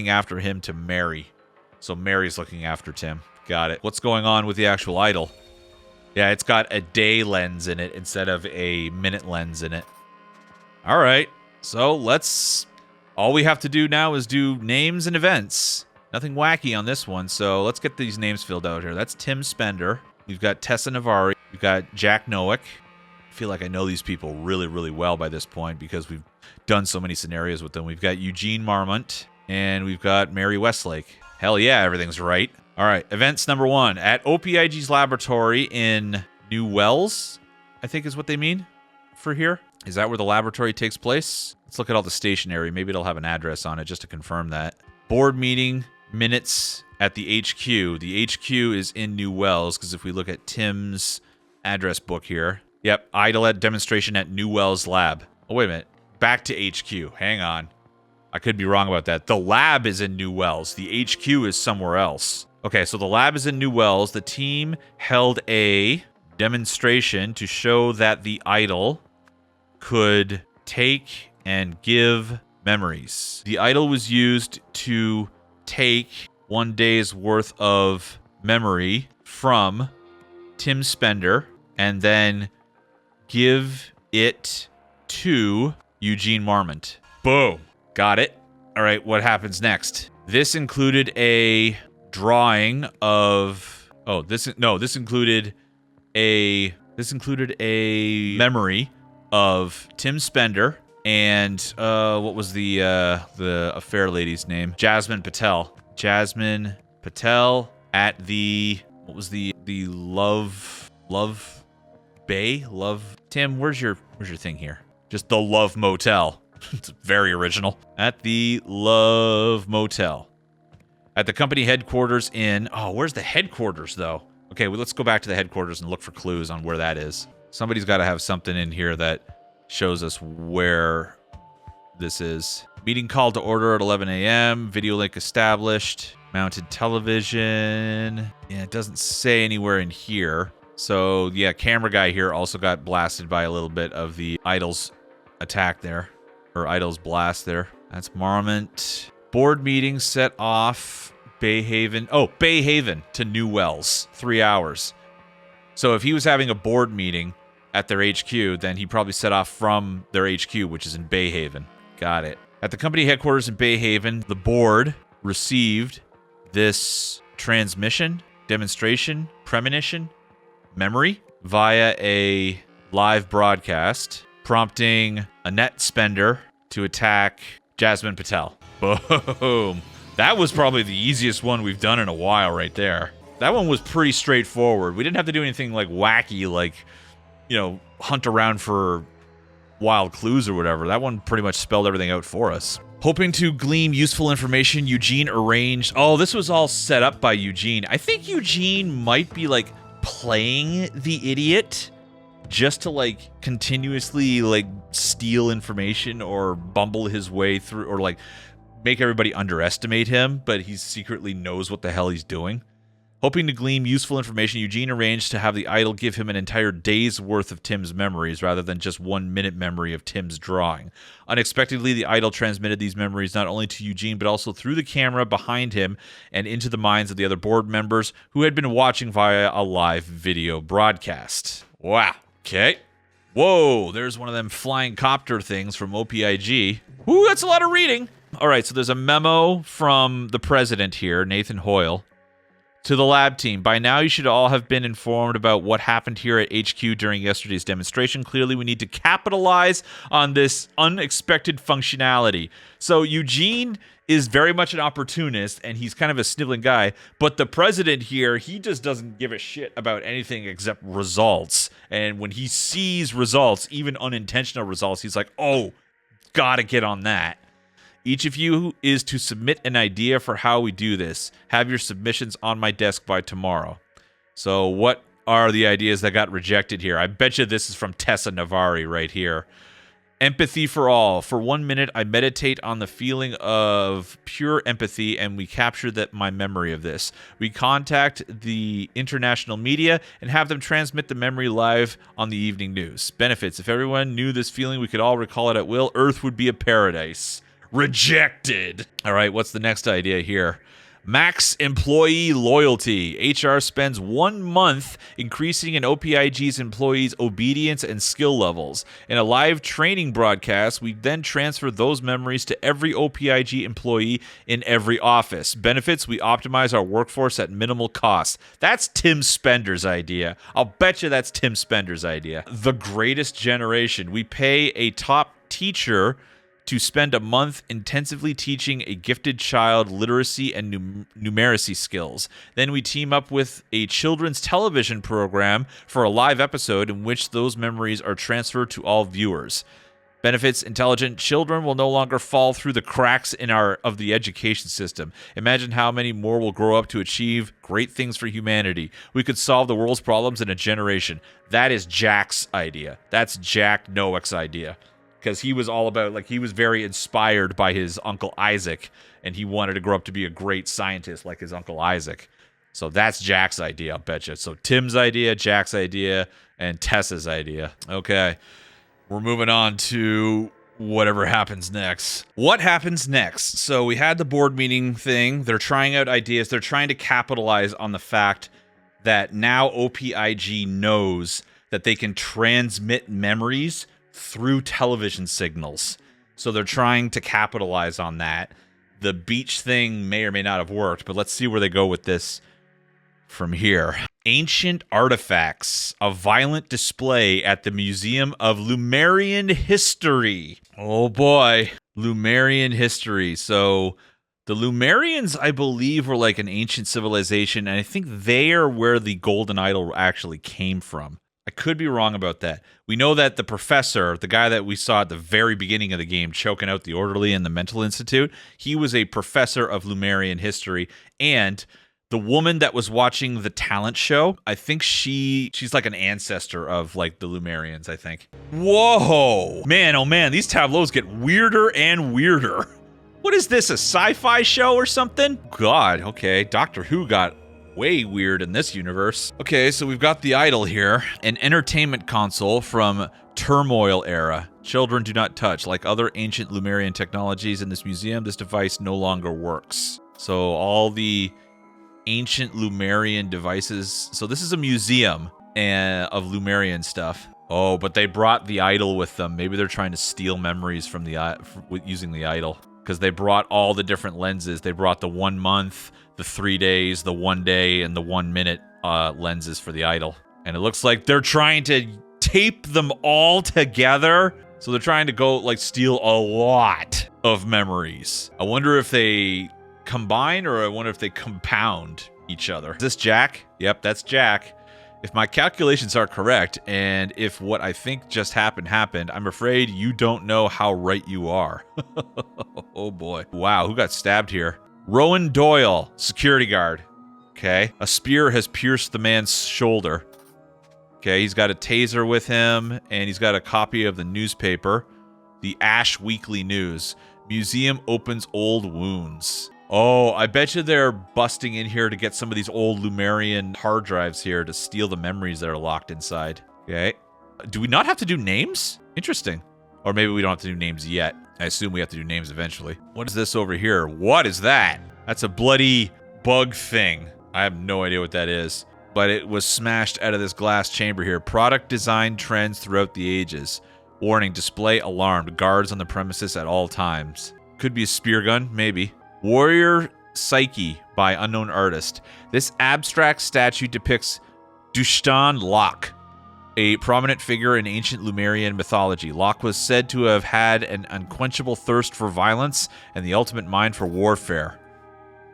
A: after him to Mary. So Mary's looking after Tim. Got it. What's going on with the actual idol? Yeah, it's got a day lens in it instead of a minute lens in it. All right. So all we have to do now is do names and events. Nothing wacky on this one. So let's get these names filled out here. That's Tim Spender. We've got Tessa Navarri. We've got Jack Noack. I feel like I know these people really, really well by this point because we've done so many scenarios with them. We've got Eugene Marmont, and we've got Mary Westlake. Hell yeah, everything's right. All right, events number 1. At OPIG's laboratory in New Wells, I think is what they mean for here. Is that where the laboratory takes place? Let's look at all the stationery. Maybe it'll have an address on it just to confirm that. Board meeting minutes at the HQ. The HQ is in New Wells because if we look at Tim's address book here. Yep, idle demonstration at New Wells Lab. Oh, wait a minute. Back to HQ. Hang on. I could be wrong about that. The lab is in New Wells. The HQ is somewhere else. Okay, so the lab is in New Wells. The team held a demonstration to show that the idol could take and give memories. The idol was used to take 1 day's worth of memory from Tim Spender and then give it to Eugene Marmont. Boom. Got it. All right, what happens next? This included a drawing of this included a a memory of Tim Spender and what was the affair lady's name? Jasmine Patel. Jasmine Patel at the Love Love Bay? Love... Tim, where's your thing here? Just the Love Motel. It's very original. At the Love Motel. At the company headquarters in... Oh, where's the headquarters, though? Okay, well, let's go back to the headquarters and look for clues on where that is. Somebody's got to have something in here that shows us where this is. Meeting called to order at 11 a.m. Video link established. Mounted television. Yeah, it doesn't say anywhere in here. So, yeah, camera guy here also got blasted by a little bit of the Idol's attack there. Or Idol's blast there. That's Marmont. Board meeting set off Bayhaven. Oh, Bayhaven to New Wells. 3 hours. So if he was having a board meeting at their HQ, then he probably set off from their HQ, which is in Bayhaven. Got it. At the company headquarters in Bayhaven, the board received this transmission, demonstration, premonition, memory via a live broadcast, prompting a net spender to attack Jasmine Patel. Boom. That was probably the easiest one we've done in a while right there. That one was pretty straightforward. We didn't have to do anything like wacky, like, you know, hunt around for wild clues or whatever. That one pretty much spelled everything out for us. Hoping to glean useful information, Eugene arranged... Oh, this was all set up by Eugene. I think Eugene might be, like, playing the idiot just to, like, continuously, like, steal information or bumble his way through, or, like, make everybody underestimate him, but he secretly knows what the hell he's doing. Hoping to glean useful information, Eugene arranged to have the Idol give him an entire day's worth of Tim's memories rather than just 1 minute memory of Tim's drawing. Unexpectedly, the Idol transmitted these memories not only to Eugene but also through the camera behind him and into the minds of the other board members who had been watching via a live video broadcast. Wow. Okay. Whoa, there's one of them flying copter things from OPIG. Woo, that's a lot of reading. All right, so there's a memo from the president here, Nathan Hoyle. To the lab team, by now you should all have been informed about what happened here at HQ during yesterday's demonstration. Clearly, we need to capitalize on this unexpected functionality. So Eugene is very much an opportunist, and he's kind of a sniveling guy, but the president here, he just doesn't give a shit about anything except results. And when he sees results, even unintentional results, he's like, oh, gotta get on that. Each of you is to submit an idea for how we do this. Have your submissions on my desk by tomorrow. So what are the ideas that got rejected here? I bet you this is from Tessa Navari right here. Empathy for all. For 1 minute, I meditate on the feeling of pure empathy, and we capture my memory of this. We contact the international media and have them transmit the memory live on the evening news. Benefits. If everyone knew this feeling, we could all recall it at will. Earth would be a paradise. Rejected. All right, what's the next idea here? Max employee loyalty. HR spends 1 month increasing an OPIG's employees' obedience and skill levels. In a live training broadcast, we then transfer those memories to every OPIG employee in every office. Benefits, we optimize our workforce at minimal cost. That's Tim Spender's idea. I'll bet you that's Tim Spender's idea. The greatest generation. We pay a top teacher to spend a month intensively teaching a gifted child literacy and numeracy skills. Then we team up with a children's television program for a live episode in which those memories are transferred to all viewers. Benefits, intelligent children will no longer fall through the cracks of the education system. Imagine how many more will grow up to achieve great things for humanity. We could solve the world's problems in a generation. That is Jack's idea. That's Jack Noack's idea. Because he was all about, like, he was very inspired by his Uncle Isaac, and he wanted to grow up to be a great scientist like his Uncle Isaac. So that's Jack's idea, I'll bet you. So Tim's idea, Jack's idea, and Tessa's idea. Okay, we're moving on to whatever happens next. What happens next? So we had the board meeting thing. They're trying out ideas. They're trying to capitalize on the fact that now OPIG knows that they can transmit memories through television signals. So they're trying to capitalize on that. The beach thing may or may not have worked, but let's see where they go with this from here. Ancient artifacts. A violent display at the Museum of Lemurian History. Oh boy. Lemurian history. So The Lumerians, I believe, were like an ancient civilization, and I think they are where the golden idol actually came from. I could be wrong about that. We know that the professor, the guy that we saw at the very beginning of the game choking out the orderly in the mental institute, he was a professor of Lumerian history, and the woman that was watching the talent show, I think she's like an ancestor of like the Lumerians, I think. Whoa! Man, oh man, these tableaus get weirder and weirder. What is this, a sci-fi show or something? God, okay, Doctor Who got way weird in this universe. Okay, so we've got the idol here, an entertainment console from Turmoil era. Children do not touch. Like other ancient Lumerian technologies in this museum, this device no longer works. So all the ancient Lumerian devices. So this is a museum of Lumerian stuff. Oh, but they brought the idol with them. Maybe they're trying to steal memories from using the idol. Because they brought all the different lenses. They brought the 1 month, the 3 days, the 1 day, and the 1 minute lenses for the idol. And it looks like they're trying to tape them all together. So they're trying to go, like, steal a lot of memories. I wonder if they combine or I wonder if they compound each other. Is this Jack? Yep, that's Jack. If my calculations are correct, and if what I think just happened, I'm afraid you don't know how right you are. Oh boy. Wow, who got stabbed here? Rowan Doyle, security guard. Okay. A spear has pierced the man's shoulder. Okay, he's got a taser with him, and he's got a copy of the newspaper, the Ash Weekly News. Museum opens old wounds. Oh, I bet you they're busting in here to get some of these old Lumerian hard drives here to steal the memories that are locked inside. Okay. Do we not have to do names? Interesting. Or maybe we don't have to do names yet. I assume we have to do names eventually. What is this over here? What is that? That's a bloody bug thing. I have no idea what that is. But it was smashed out of this glass chamber here. Product design trends throughout the ages. Warning, display alarmed. Guards on the premises at all times. Could be a spear gun, maybe. Warrior Psyche by unknown artist. This abstract statue depicts Dushtan Locke, a prominent figure in ancient Lumerian mythology. Locke was said to have had an unquenchable thirst for violence and the ultimate mind for warfare.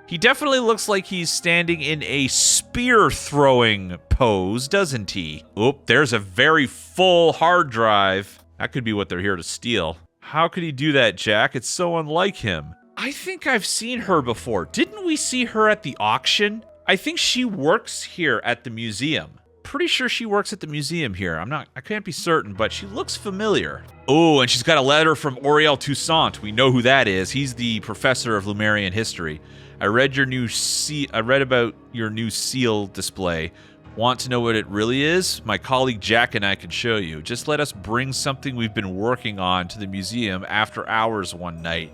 A: He definitely looks like he's standing in a spear-throwing pose, doesn't he? Oop, there's a very full hard drive. That could be what they're here to steal. How could he do that, Jack? It's so unlike him. I think I've seen her before. Didn't we see her at the auction? I think she works here at the museum. Pretty sure she works at the museum here. I can't be certain, but she looks familiar. Oh, and she's got a letter from Aurel Toussaint. We know who that is. He's the professor of Lumerian history. I read about your new seal display. Want to know what it really is? My colleague Jack and I can show you. Just let us bring something we've been working on to the museum after hours one night.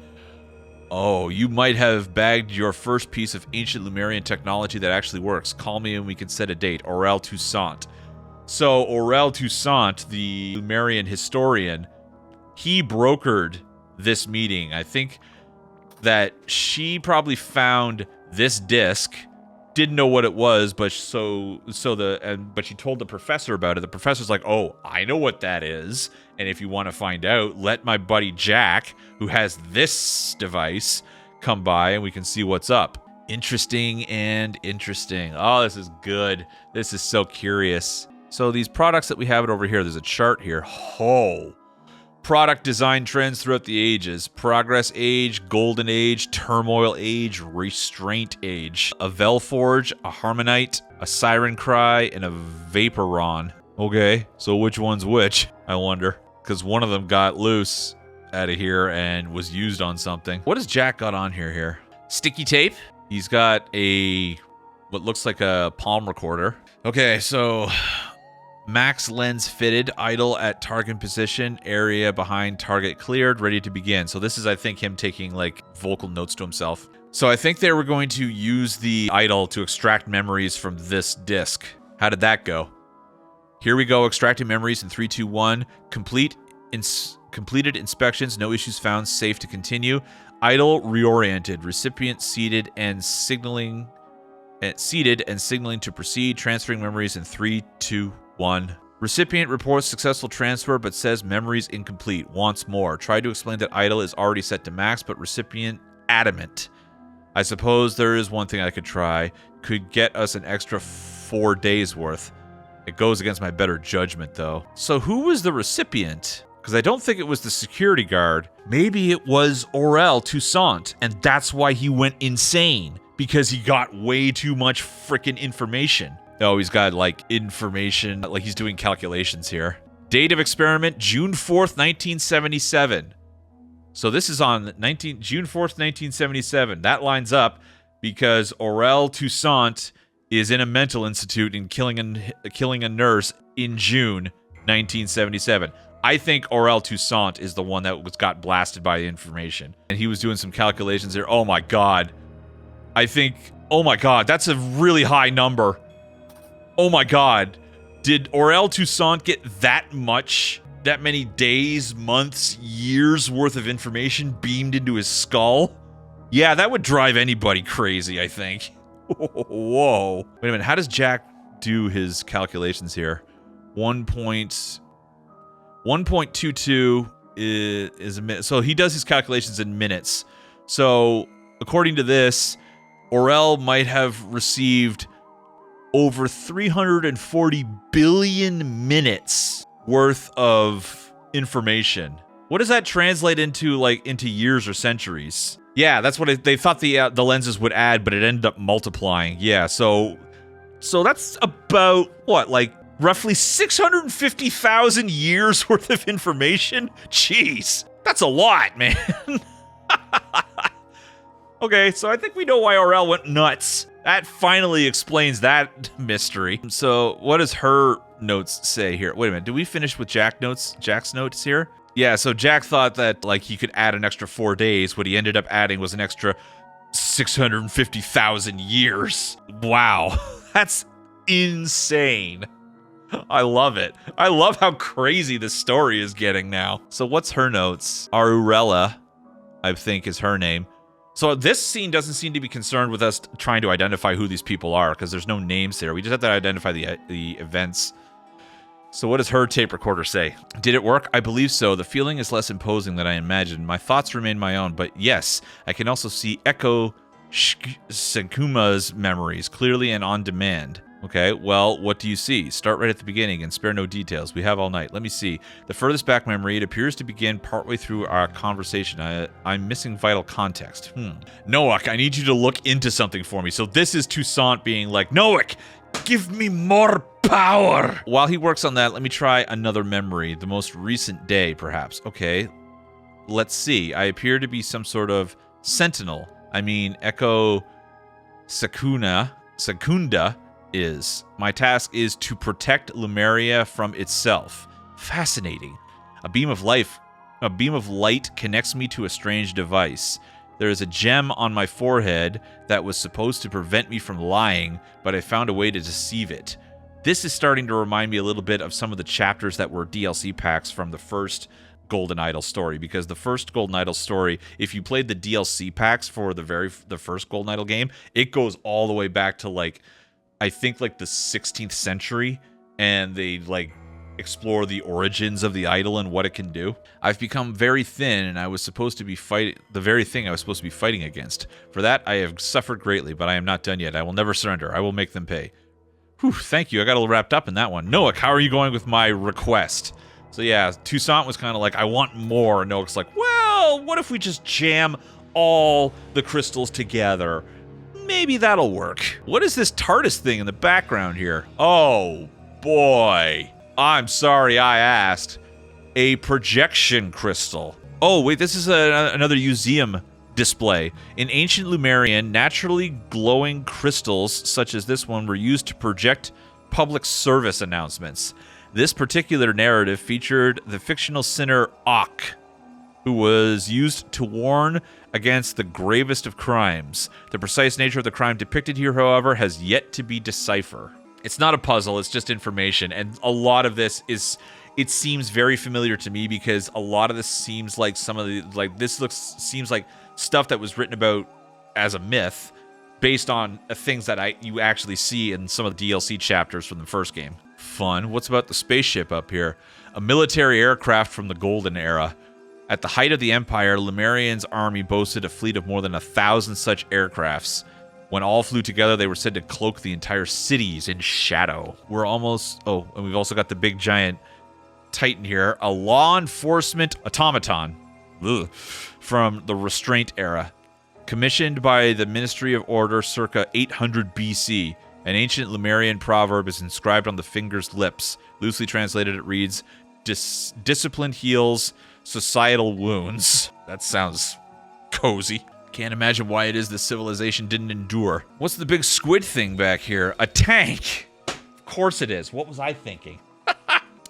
A: Oh, you might have bagged your first piece of ancient Lumerian technology that actually works. Call me and we can set a date. Aurel Toussaint. So, Aurel Toussaint, the Lumerian historian, he brokered this meeting. I think that she probably found this disc, didn't know what it was, but she told the professor about it. The professor's like, "Oh, I know what that is. And if you want to find out, let my buddy Jack, who has this device, come by and we can see what's up." Interesting and interesting. Oh, this is good. This is so curious. So these products that we have it over here, there's a chart here. Oh. Product design trends throughout the ages. Progress age, golden age, turmoil age, restraint age. A Velforge, a Harmonite, a Siren Cry, and a Vaporon. Okay, so which one's which, I wonder? Because one of them got loose out of here and was used on something. What has Jack got on here? Sticky tape. He's got what looks like a palm recorder. Okay, so max lens fitted, idle at target position, area behind target cleared, ready to begin. So this is, I think, him taking like vocal notes to himself. So I think they were going to use the idol to extract memories from this disc. How did that go? Here we go, extracting memories in 3, 2, 1. Completed inspections, no issues found, safe to continue. Idol reoriented, recipient seated and signaling to proceed, transferring memories in 3, 2, 1. Recipient reports successful transfer but says memories incomplete, wants more. Try to explain that idle is already set to max, but recipient adamant. I suppose there is one thing I could try. Could get us an extra 4 days worth. It goes against my better judgment, though. So who was the recipient? Because I don't think it was the security guard. Maybe it was Aurel Toussaint, and that's why he went insane. Because he got way too much freaking information. Oh, he's got, like, information. Like, he's doing calculations here. Date of experiment, June 4th, 1977. So this is on June 4th, 1977. That lines up because Aurel Toussaint is in a mental institute and killing a nurse in June 1977. I think Aurel Toussaint is the one that got blasted by the information. And he was doing some calculations there. Oh my god. Oh my god, that's a really high number. Oh my god. Did Aurel Toussaint get that many days, months, years worth of information beamed into his skull? Yeah, that would drive anybody crazy, I think. Whoa. Wait a minute, how does Jack do his calculations here? 1.22 is a minute. So he does his calculations in minutes. So, according to this, Aurel might have received over 340 billion minutes worth of information. What does that translate into, like, into years or centuries? Yeah, that's what they thought the lenses would add, but it ended up multiplying. Yeah, so that's about, what, like, roughly 650,000 years worth of information? Jeez, that's a lot, man. Okay, so I think we know why Aurel went nuts. That finally explains that mystery. So, what does her notes say here? Wait a minute, did we finish with Jack's notes here? Yeah, so Jack thought that, like, he could add an extra 4 days. What he ended up adding was an extra 650,000 years. Wow, that's insane. I love it. I love how crazy this story is getting now. So what's her notes? Aurella, I think, is her name. So this scene doesn't seem to be concerned with us trying to identify who these people are, because there's no names there. We just have to identify the events. So what does her tape recorder say? Did it work? I believe so. The feeling is less imposing than I imagined. My thoughts remain my own, but yes, I can also see Echo Senkuma's memories clearly and on demand. Okay, well, what do you see? Start right at the beginning and spare no details. We have all night. Let me see. The furthest back memory, it appears to begin partway through our conversation. I'm missing vital context. Noak, I need you to look into something for me. So this is Toussaint being like, Noak, give me more power. While he works on that, let me try another memory. The most recent day, perhaps. Okay, let's see. I appear to be some sort of sentinel. I mean, Echo Secunda is. My task is to protect Lumeria from itself. Fascinating. A beam of light connects me to a strange device. There is a gem on my forehead that was supposed to prevent me from lying, but I found a way to deceive it. This is starting to remind me a little bit of some of the chapters that were DLC packs from the first Golden Idol story, because the first Golden Idol story, if you played the DLC packs for the first Golden Idol game, it goes all the way back to, like, I think, like, the 16th century, and they, like, explore the origins of the idol and what it can do. I've become very thin, and I was supposed to be the very thing I was supposed to be fighting against. For that, I have suffered greatly, but I am not done yet. I will never surrender. I will make them pay. Whew, thank you. I got a little wrapped up in that one. Noak, how are you going with my request? So yeah, Toussaint was kind of like, I want more. And Noak's like, well, what if we just jam all the crystals together? Maybe that'll work. What is this TARDIS thing in the background here? Oh, boy. I'm sorry I asked. A projection crystal. Oh, wait, this is another museum display. In ancient Lumerian, naturally glowing crystals such as this one were used to project public service announcements. This particular narrative featured the fictional sinner Ak, who was used to warn against the gravest of crimes. The precise nature of the crime depicted here, however, has yet to be deciphered. It's not a puzzle, it's just information, and a lot of this it seems very familiar to me, because a lot of this seems like seems like stuff that was written about as a myth based on things that you actually see in some of the DLC chapters from the first game. Fun. What's about the spaceship up here? A military aircraft from the Golden Era. At the height of the Empire, Lemurian's army boasted a fleet of more than 1,000 such aircrafts. When all flew together, they were said to cloak the entire cities in shadow. We're almost... Oh, and we've also got the big giant Titan here. A law enforcement automaton. Ugh, from the Restraint era. Commissioned by the Ministry of Order circa 800 BC. An ancient Lemurian proverb is inscribed on the finger's lips. Loosely translated, it reads, Discipline heals societal wounds. That sounds cozy. Can't imagine why it is this civilization didn't endure. What's the big squid thing back here? A tank. Of course it is. What was I thinking?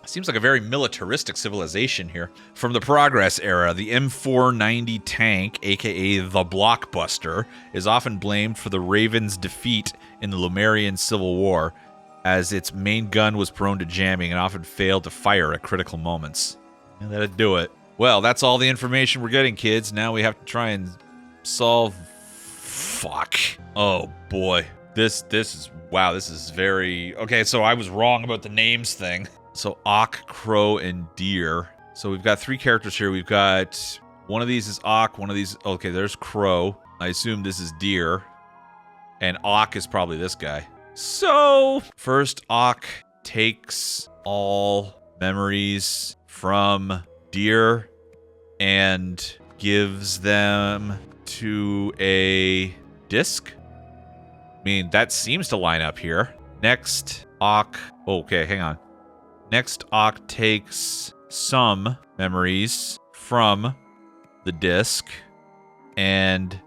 A: Seems like a very militaristic civilization here. From the Progress era, the M490 tank, aka the Blockbuster, is often blamed for the Ravens' defeat in the Lemurian Civil War, as its main gun was prone to jamming and often failed to fire at critical moments. And that'd do it. Well, that's all the information we're getting, kids. Now we have to try and solve... Fuck. Oh, boy. This is... Wow, this is very... Okay, so I was wrong about the names thing. So, Auk, Crow, and Deer. So we've got 3 characters here. We've got... One of these is Auk, one of these... Okay, there's Crow. I assume this is Deer. And Auk is probably this guy. So, first Auk takes all memories from Deer and gives them to a disc. I mean, that seems to line up here. Next, Auk... Okay, hang on. Next, Auk takes some memories from the disc and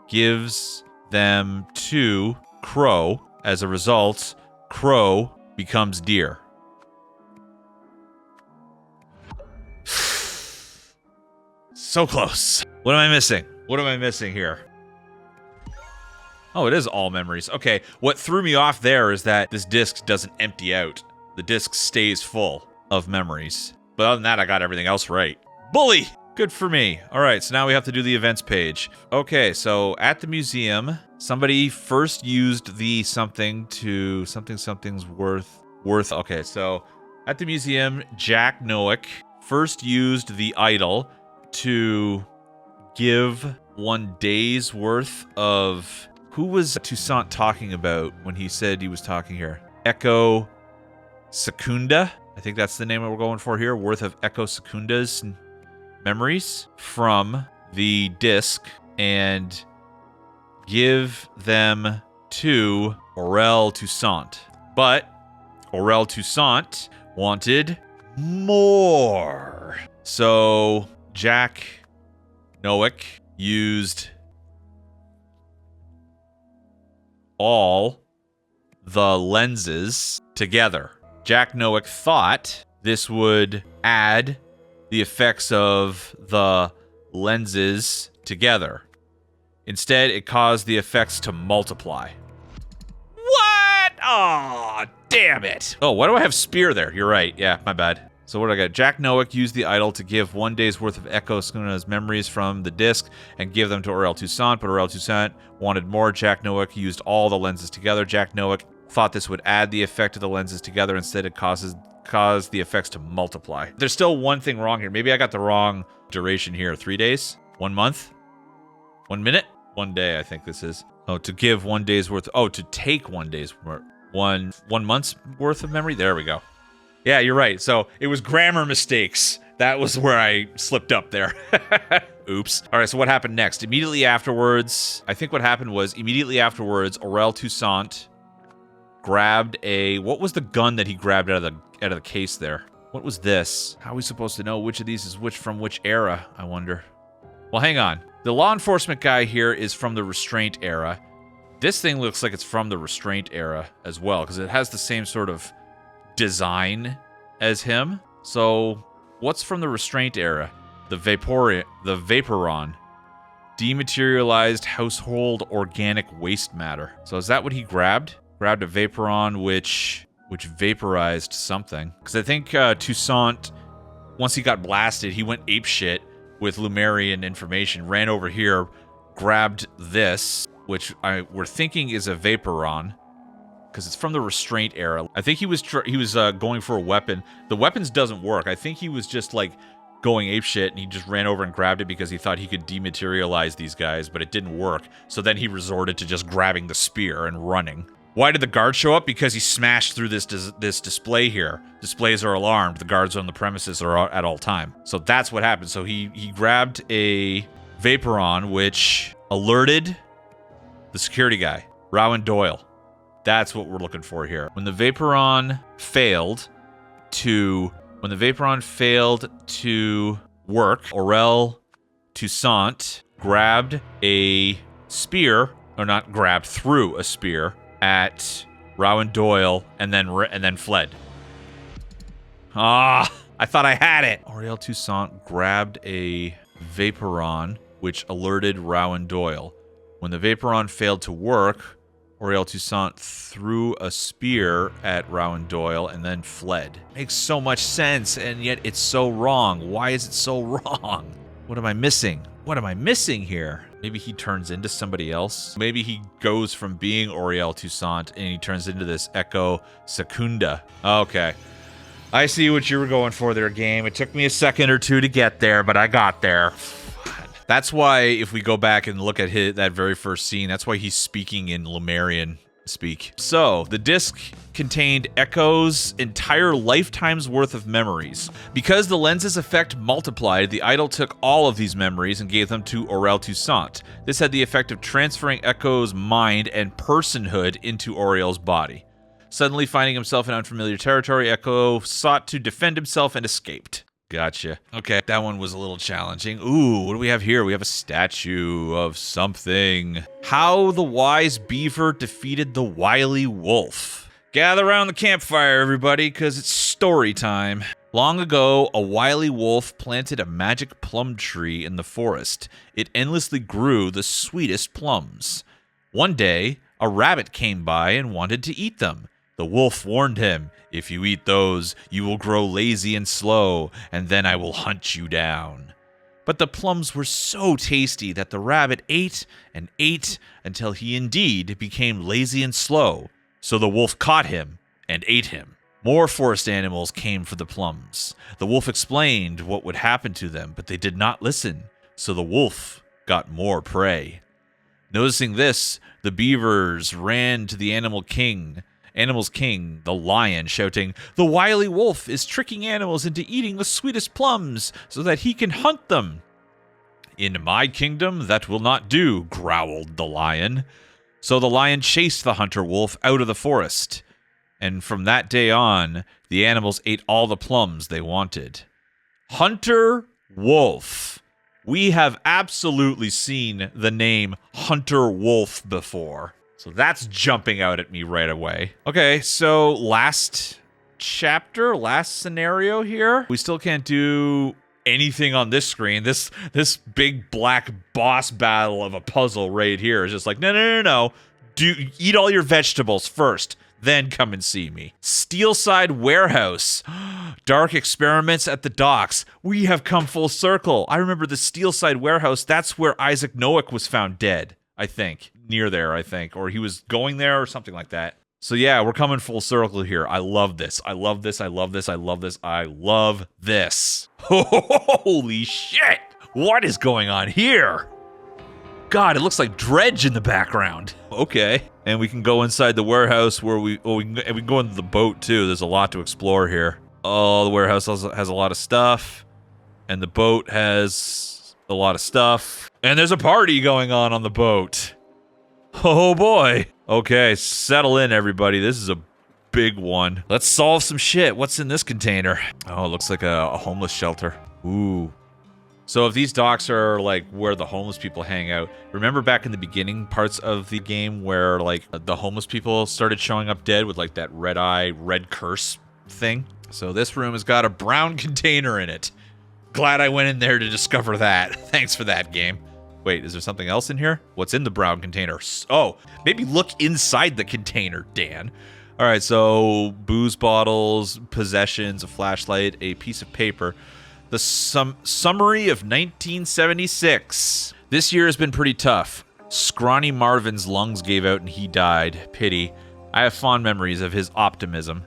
A: gives them to Crow. As a result, Crow becomes Deer. So close. What am I missing? What am I missing here? Oh, it is all memories. Okay, what threw me off there is that this disc doesn't empty out. The disc stays full of memories. But other than that, I got everything else right. Bully! Good for me. All right, so now we have to do the events page. Okay, so at the museum, somebody first used the something to... Something's worth... Okay, so at the museum, Jack Noack first used the idol to give 1 day's worth of... Who was Toussaint talking about when he said he was talking here? Echo Secunda? I think that's the name that we're going for here. Worth of Echo Secunda's memories from the disc and give them to Aurel Toussaint. But Aurel Toussaint wanted more. So Jack Noack used all the lenses together. Jack Noack thought this would add the effects of the lenses together. Instead, it caused the effects to multiply. What? Oh, damn it. Oh, why do I have spear there? You're right. Yeah, my bad. So what do I got? Jack Noack used the idol to give 1 day's worth of Echo Sekunda's memories from the disc and give them to Aurel Toussaint, but Aurel Toussaint wanted more. Jack Noack used all the lenses together. Jack Noack thought this would add the effect of the lenses together. Instead, it caused the effects to multiply. There's still one thing wrong here. Maybe I got the wrong duration here. 3 days? 1 month? 1 minute? 1 day, I think this is. Oh, to give 1 day's worth. Oh, to take 1 day's worth. One month's worth of memory? There we go. Yeah, you're right. So it was grammar mistakes. That was where I slipped up there. Oops. All right, so what happened next? Immediately afterwards, I think what happened was immediately afterwards, Aurel Toussaint grabbed a... What was the gun that he grabbed out of the case there? What was this? How are we supposed to know which of these is which from which era, I wonder? Well, hang on. The law enforcement guy here is from the Restraint era. This thing looks like it's from the Restraint era as well, because it has the same sort of design as him. So, what's from the Restraint era? The Vaporon. Dematerialized household organic waste matter. So is that what he grabbed? Grabbed a Vaporon which vaporized something. Because I think Toussaint, once he got blasted, he went apeshit with Lemurian information, ran over here, grabbed this, which we're thinking is a Vaporon, because it's from the Restraint era. I think he was going for a weapon. The weapons doesn't work. I think he was just like going apeshit, and he just ran over and grabbed it because he thought he could dematerialize these guys, but it didn't work. So then he resorted to just grabbing the spear and running. Why did the guard show up? Because he smashed through this display here. Displays are alarmed. The guards on the premises are at all time. So that's what happened. So he grabbed a Vaporon, which alerted the security guy, Rowan Doyle. That's what we're looking for here. When the Vaporon failed to work, Aurel Toussaint grabbed a spear, or not grabbed, threw a spear at Rowan Doyle and then fled. I thought I had it. Aurel Toussaint grabbed a Vaporon, which alerted Rowan Doyle. When the Vaporon failed to work, Aurel Toussaint threw a spear at Rowan Doyle and then fled. Makes so much sense, and yet it's so wrong. Why is it so wrong? What am I missing? What am I missing here? Maybe he turns into somebody else. Maybe he goes from being Aurel Toussaint and he turns into this Echo Secunda. Okay. I see what you were going for there, game. It took me a second or two to get there, but I got there. That's why, if we go back and look at that very first scene, that's why he's speaking in Lemurian speak. So, the disc contained Echo's entire lifetime's worth of memories. Because the lens's effect multiplied, the idol took all of these memories and gave them to Aurel Toussaint. This had the effect of transferring Echo's mind and personhood into Aurel's body. Suddenly finding himself in unfamiliar territory, Echo sought to defend himself and escaped. Gotcha. Okay, that one was a little challenging. Ooh, what do we have here? We have a statue of something. How the wise beaver defeated the wily wolf. Gather around the campfire, everybody, because it's story time. Long ago, a wily wolf planted a magic plum tree in the forest. It endlessly grew the sweetest plums. One day, a rabbit came by and wanted to eat them. The wolf warned him, "If you eat those, you will grow lazy and slow, and then I will hunt you down." But the plums were so tasty that the rabbit ate and ate until he indeed became lazy and slow. So the wolf caught him and ate him. More forest animals came for the plums. The wolf explained what would happen to them, but they did not listen. So the wolf got more prey. Noticing this, the beavers ran to the animal's king, the lion, shouting, "The wily wolf is tricking animals into eating the sweetest plums so that he can hunt them." "In my kingdom, that will not do," growled the lion. So the lion chased the hunter wolf out of the forest. And from that day on, the animals ate all the plums they wanted. Hunter wolf. We have absolutely seen the name Hunter Wolf before. So that's jumping out at me right away. Okay, so last chapter, last scenario here. We still can't do anything on this screen. This big black boss battle of a puzzle right here is just like, no. Eat all your vegetables first, then come and see me. Steelside Warehouse. Dark experiments at the docks. We have come full circle. I remember the Steelside Warehouse. That's where Isaac Noack was found dead, I think. Near there, I think. Or he was going there or something like that. So yeah, we're coming full circle here. I love this. I love this. I love this. I love this. I love this. Holy shit! What is going on here? God, it looks like Dredge in the background. Okay. And we can go inside the warehouse where we can go into the boat too. There's a lot to explore here. Oh, the warehouse has a lot of stuff. And the boat has a lot of stuff. And there's a party going on the boat. Oh boy. Okay, settle in, everybody. This is a big one. Let's solve some shit. What's in this container? Oh, it looks like a homeless shelter. Ooh. So if these docks are like where the homeless people hang out, remember back in the beginning parts of the game where like the homeless people started showing up dead with like that red eye, red curse thing? So this room has got a brown container in it. Glad I went in there to discover that. Thanks for that, game. Wait, is there something else in here? What's in the brown container? Oh, maybe look inside the container, Dan. All right, so booze bottles, possessions, a flashlight, a piece of paper. The summary of 1976. This year has been pretty tough. Scrawny Marvin's lungs gave out and he died. Pity. I have fond memories of his optimism.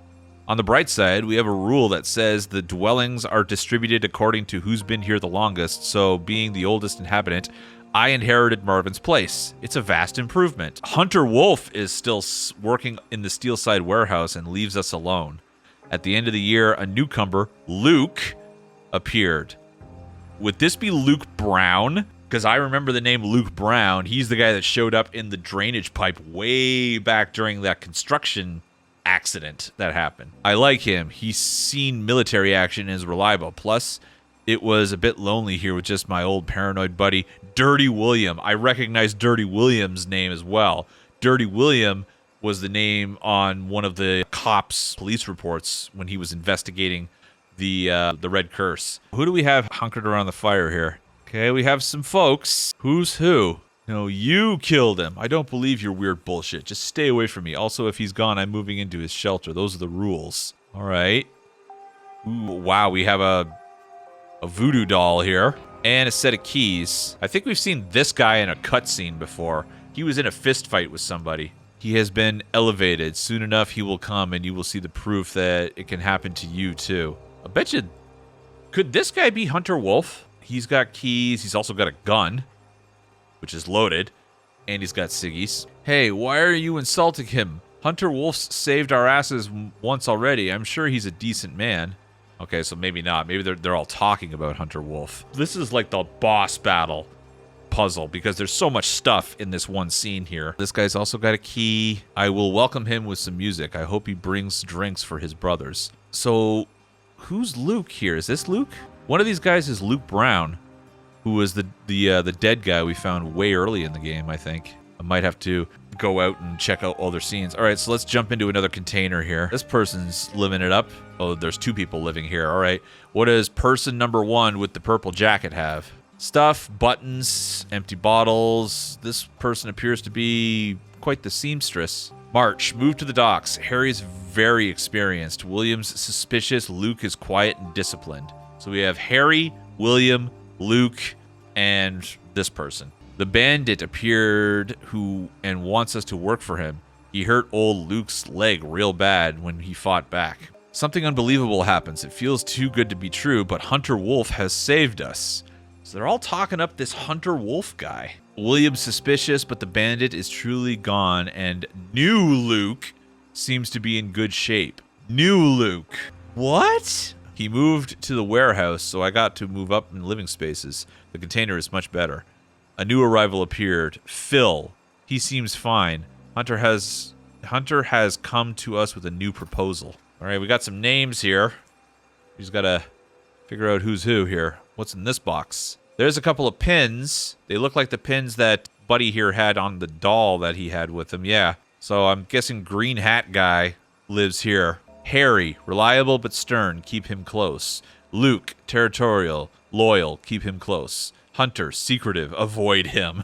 A: On the bright side, we have a rule that says the dwellings are distributed according to who's been here the longest, so being the oldest inhabitant, I inherited Marvin's place. It's a vast improvement. Hunter Wolf is still working in the Steelside warehouse and leaves us alone. At the end of the year, a newcomer, Luke, appeared. Would this be Luke Brown? Because I remember the name Luke Brown. He's the guy that showed up in the drainage pipe way back during that construction accident that happened. I like him. He's seen military action and is reliable. Plus, it was a bit lonely here with just my old paranoid buddy, Dirty William. I recognize Dirty William's name as well. Dirty William was the name on one of the cops' police reports when he was investigating the Red Curse. Who do we have hunkered around the fire here? Okay, we have some folks. Who's who? No, you killed him. I don't believe your weird bullshit. Just stay away from me. Also, if he's gone, I'm moving into his shelter. Those are the rules. All right. Ooh, wow, we have a voodoo doll here and a set of keys. I think we've seen this guy in a cutscene before. He was in a fist fight with somebody. He has been elevated. Soon enough, he will come and you will see the proof that it can happen to you too. I bet you... Could this guy be Hunter Wolf? He's got keys. He's also got a gun, which is loaded, and he's got ciggies. Hey, why are you insulting him? Hunter Wolf's saved our asses once already. I'm sure he's a decent man. Okay, so maybe not. Maybe they're all talking about Hunter Wolf. This is like the boss battle puzzle because there's so much stuff in this one scene here. This guy's also got a key. I will welcome him with some music. I hope he brings drinks for his brothers. So, who's Luke here? Is this Luke? One of these guys is Luke Brown, who was the dead guy we found way early in the game, I think. I might have to go out and check out other scenes. All right, so let's jump into another container here. This person's living it up. Oh, there's two people living here. All right, what does person number one with the purple jacket have? Stuff, buttons, empty bottles. This person appears to be quite the seamstress. March, move to the docks. Harry's very experienced. William's suspicious. Luke is quiet and disciplined. So we have Harry, William, Luke, and this person. The bandit appeared and wants us to work for him. He hurt old Luke's leg real bad when he fought back. Something unbelievable happens. It feels too good to be true, but Hunter Wolf has saved us. So they're all talking up this Hunter Wolf guy. William's suspicious, but the bandit is truly gone, and new Luke seems to be in good shape. New Luke. What? He moved to the warehouse, so I got to move up in living spaces. The container is much better. A new arrival appeared. Phil. He seems fine. Hunter has come to us with a new proposal. All right, we got some names here. We just got to figure out who's who here. What's in this box? There's a couple of pins. They look like the pins that Buddy here had on the doll that he had with him. Yeah. So I'm guessing Green Hat Guy lives here. Harry, reliable but stern. Keep him close. Luke, territorial, loyal. Keep him close. Hunter, secretive. Avoid him.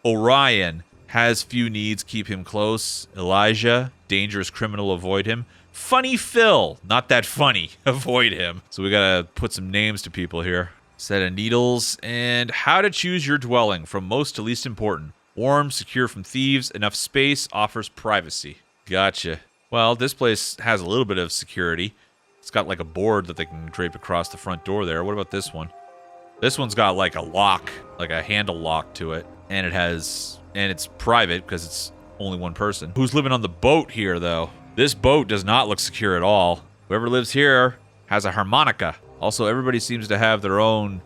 A: Orion, has few needs. Keep him close. Elijah, dangerous criminal. Avoid him. Funny Phil, not that funny. Avoid him. So we gotta put some names to people here. Set of needles, and how to choose your dwelling from most to least important. Warm, secure from thieves, enough space, offers privacy. Gotcha. Well, this place has a little bit of security. It's got like a board that they can drape across the front door there. What about this one? This one's got like a lock, like a handle lock to it, and it's private because it's only one person. Who's living on the boat here, though? This boat does not look secure at all. Whoever lives here has a harmonica. Also, everybody seems to have their own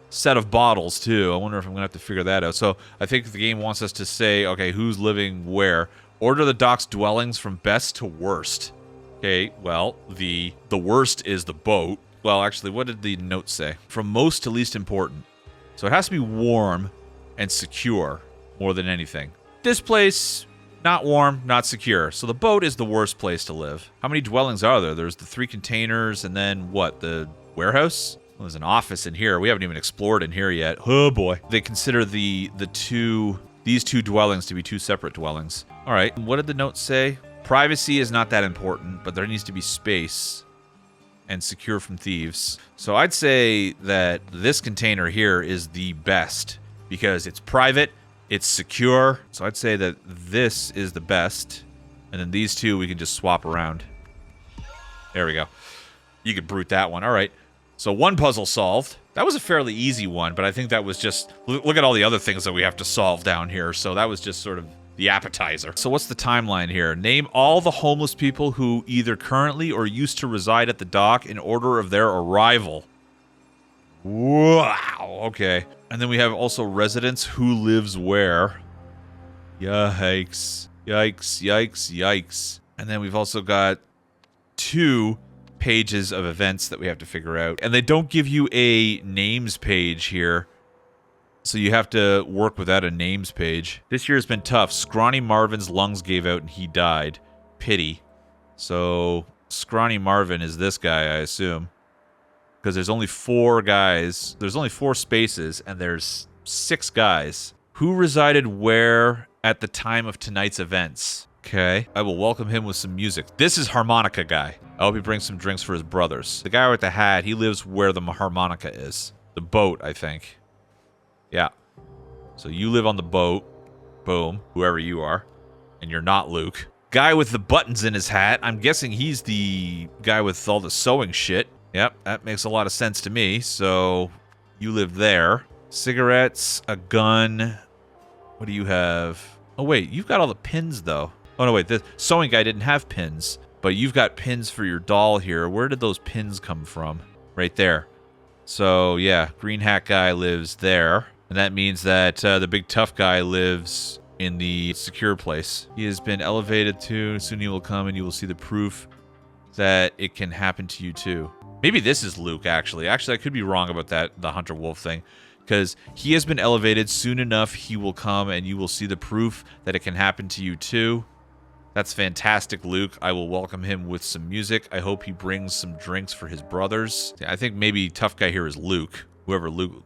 A: set of bottles, too. I wonder if I'm going to have to figure that out. So, I think the game wants us to say, okay, who's living where? Order the docks dwellings from best to worst. Okay, well, the worst is the boat. Well, actually, what did the note say? From most to least important. So, it has to be warm and secure more than anything. This place... not warm, not secure. So the boat is the worst place to live. How many dwellings are there? There's the 3 containers, and then what? The warehouse? Well, there's an office in here. We haven't even explored in here yet. Oh boy. They consider these two dwellings to be 2 separate dwellings. All right. What did the note say? Privacy is not that important, but there needs to be space and secure from thieves. So I'd say that this container here is the best because it's private. It's secure, so I'd say that this is the best. And then these two we can just swap around. There we go. You could brute that one. All right. So one puzzle solved. That was a fairly easy one, but I think that was just... Look at all the other things that we have to solve down here. So that was just sort of the appetizer. So what's the timeline here? Name all the homeless people who either currently or used to reside at the dock in order of their arrival. Wow. Okay. And then we have also residents who lives where. Yikes. Yikes. Yikes. Yikes. And then we've also got 2 pages of events that we have to figure out. And they don't give you a names page here. So you have to work without a names page. This year has been tough. Scrawny Marvin's lungs gave out and he died. Pity. So Scrawny Marvin is this guy, I assume. Because there's only 4 guys. There's only 4 spaces and there's 6 guys. Who resided where at the time of tonight's events? Okay. I will welcome him with some music. This is Harmonica Guy. I hope he brings some drinks for his brothers. The guy with the hat, he lives where the harmonica is. The boat, I think. Yeah. So you live on the boat. Boom. Whoever you are. And you're not Luke. Guy with the buttons in his hat. I'm guessing he's the guy with all the sewing shit. Yep, that makes a lot of sense to me. So you live there. Cigarettes, a gun. What do you have? Oh, wait. You've got all the pins, though. Oh, no, wait. The sewing guy didn't have pins. But you've got pins for your doll here. Where did those pins come from? Right there. So, yeah. Green hat guy lives there. And that means that the big tough guy lives in the secure place. He has been elevated to. Soon he will come and you will see the proof that it can happen to you, too. Maybe this is Luke, actually. Actually, I could be wrong about that, the Hunter Wolf thing. Because he has been elevated. Soon enough, he will come and you will see the proof that it can happen to you, too. That's fantastic, Luke. I will welcome him with some music. I hope he brings some drinks for his brothers. I think maybe tough guy here is Luke. Whoever Luke...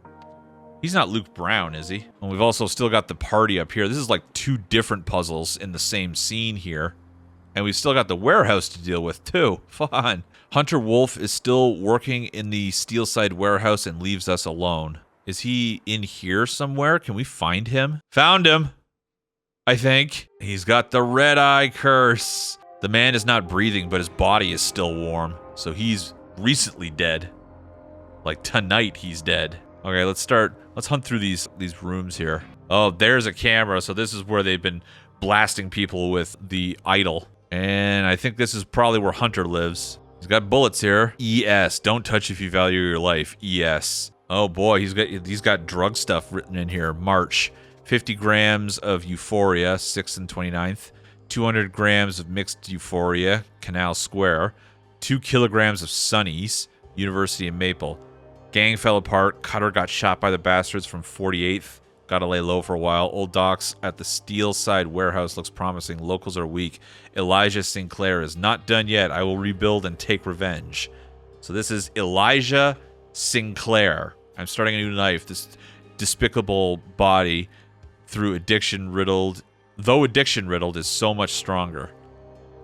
A: He's not Luke Brown, is he? And we've also still got the party up here. This is like 2 different puzzles in the same scene here. And we've still got the warehouse to deal with, too. Fun. Hunter Wolf is still working in the Steelside warehouse and leaves us alone. Is he in here somewhere? Can we find him? Found him, I think. He's got the red eye curse. The man is not breathing, but his body is still warm. So he's recently dead. Like tonight he's dead. Okay, let's hunt through these rooms here. Oh, there's a camera. So this is where they've been blasting people with the idol. And I think this is probably where Hunter lives. He's got bullets here. ES. Don't touch if you value your life. ES. Oh boy, he's got drug stuff written in here. March. 50 grams of Euphoria, 6th and 29th. 200 grams of mixed Euphoria, Canal Square. 2 kilograms of Sunnies, University of Maple. Gang fell apart. Cutter got shot by the bastards from 48th. Gotta lay low for a while. Old docks at the Steelside warehouse looks promising. Locals are weak. Elijah Sinclair is not done yet. I will rebuild and take revenge. So this is Elijah Sinclair. I'm starting a new life. This despicable body, though addiction riddled, is so much stronger.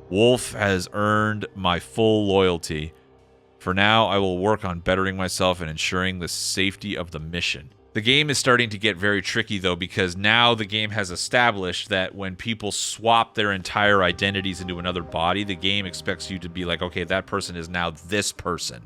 A: Wolf has earned my full loyalty. For now, I will work on bettering myself and ensuring the safety of the mission. The game is starting to get very tricky, though, because now the game has established that when people swap their entire identities into another body, the game expects you to be like, okay, that person is now this person.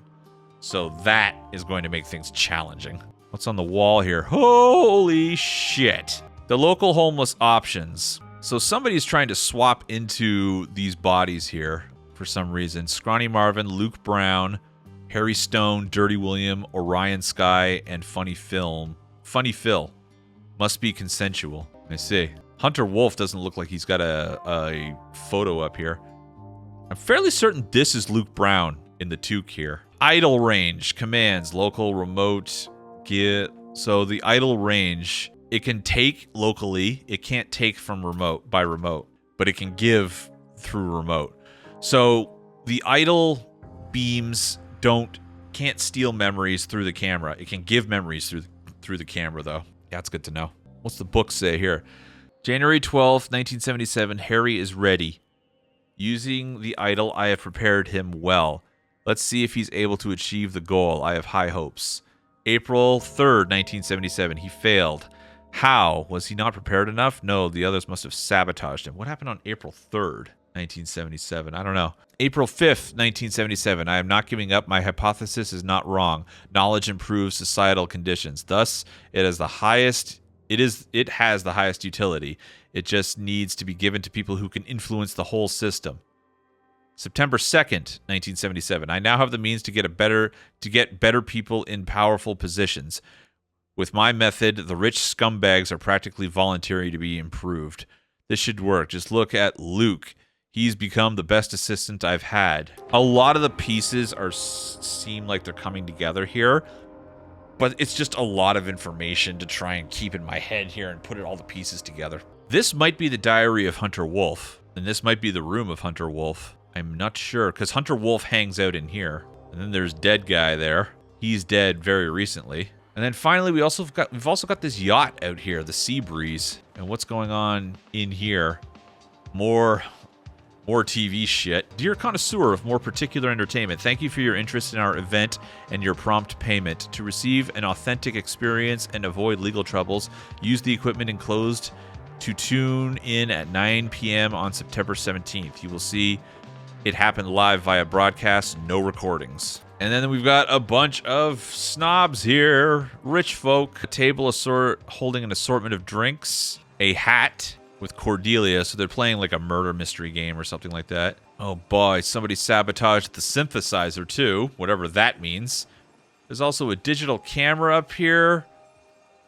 A: So that is going to make things challenging. What's on the wall here? Holy shit. The local homeless options. So somebody's trying to swap into these bodies here for some reason. Scrawny Marvin, Luke Brown, Harry Stone, Dirty William, Orion Sky, and Funny Phil. Must be consensual. I see. Hunter Wolf doesn't look like he's got a photo up here. I'm fairly certain this is Luke Brown in the toque here. Idle range, commands, local, remote, get. So the idle range, it can take locally. It can't take from remote, but it can give through remote. So the idle beams can't steal memories through the camera. It can give memories through the camera, though. Yeah, that's good to know. What's the book say here? January 12th, 1977, Harry is ready. Using the idol, I have prepared him well. Let's see if he's able to achieve the goal. I have high hopes. April 3rd, 1977, he failed. How? Was he not prepared enough? No, the others must have sabotaged him. What happened on April 3rd? 1977. I don't know. April 5th, 1977. I am not giving up. My hypothesis is not wrong. Knowledge improves societal conditions. Thus, it has the highest utility. It just needs to be given to people who can influence the whole system. September 2nd, 1977. I now have the means to get better people in powerful positions. With my method, the rich scumbags are practically volunteering to be improved. This should work. Just look at Luke. He's become the best assistant I've had. A lot of the pieces seem like they're coming together here, but it's just a lot of information to try and keep in my head here and put all the pieces together. This might be the diary of Hunter Wolf, and this might be the room of Hunter Wolf. I'm not sure, because Hunter Wolf hangs out in here. And then there's Dead Guy there. He's dead very recently. And then finally, we've also got this yacht out here, the Sea Breeze. And what's going on in here? More TV shit. Dear connoisseur of more particular entertainment, thank you for your interest in our event and your prompt payment. To receive an authentic experience and avoid legal troubles, use the equipment enclosed to tune in at 9 p.m. on September 17th. You will see it happen live via broadcast, no recordings. And then we've got a bunch of snobs here, rich folk, a table holding an assortment of drinks, a hat with Cordelia, so they're playing like a murder mystery game or something like that. Oh boy, somebody sabotaged the synthesizer too, whatever that means. There's also a digital camera up here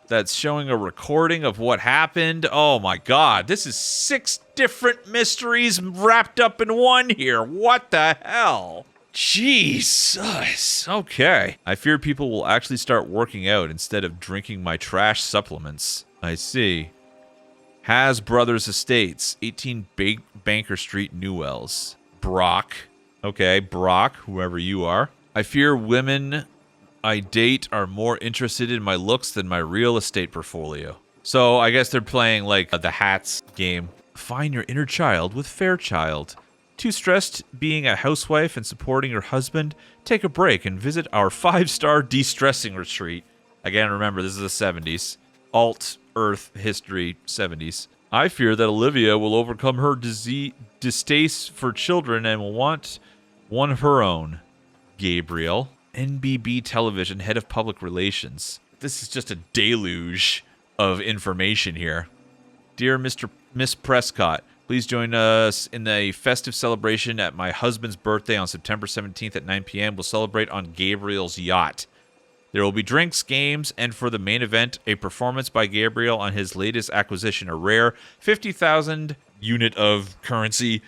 A: that's showing a recording of what happened. Oh my god, this is 6 different mysteries wrapped up in one here. What the hell? Jesus. Okay. I fear people will actually start working out instead of drinking my trash supplements. I see. Has Brothers Estates, 18 Banker Street, Newells. Brock. Okay, Brock, whoever you are. I fear women I date are more interested in my looks than my real estate portfolio. So I guess they're playing like the hats game. Find your inner child with Fairchild. Too stressed being a housewife and supporting your husband? Take a break and visit our 5-star de-stressing retreat. Again, remember, this is the 70s. Alt-Earth history 70s. I fear that Olivia will overcome her distaste for children and will want one of her own. Gabriel. NBB Television, head of public relations. This is just a deluge of information here. Dear Miss Prescott, please join us in the festive celebration at my husband's birthday on September 17th at 9 p.m. We'll celebrate on Gabriel's yacht. There will be drinks, games, and for the main event, a performance by Gabriel on his latest acquisition, a rare 50,000 unit of currency,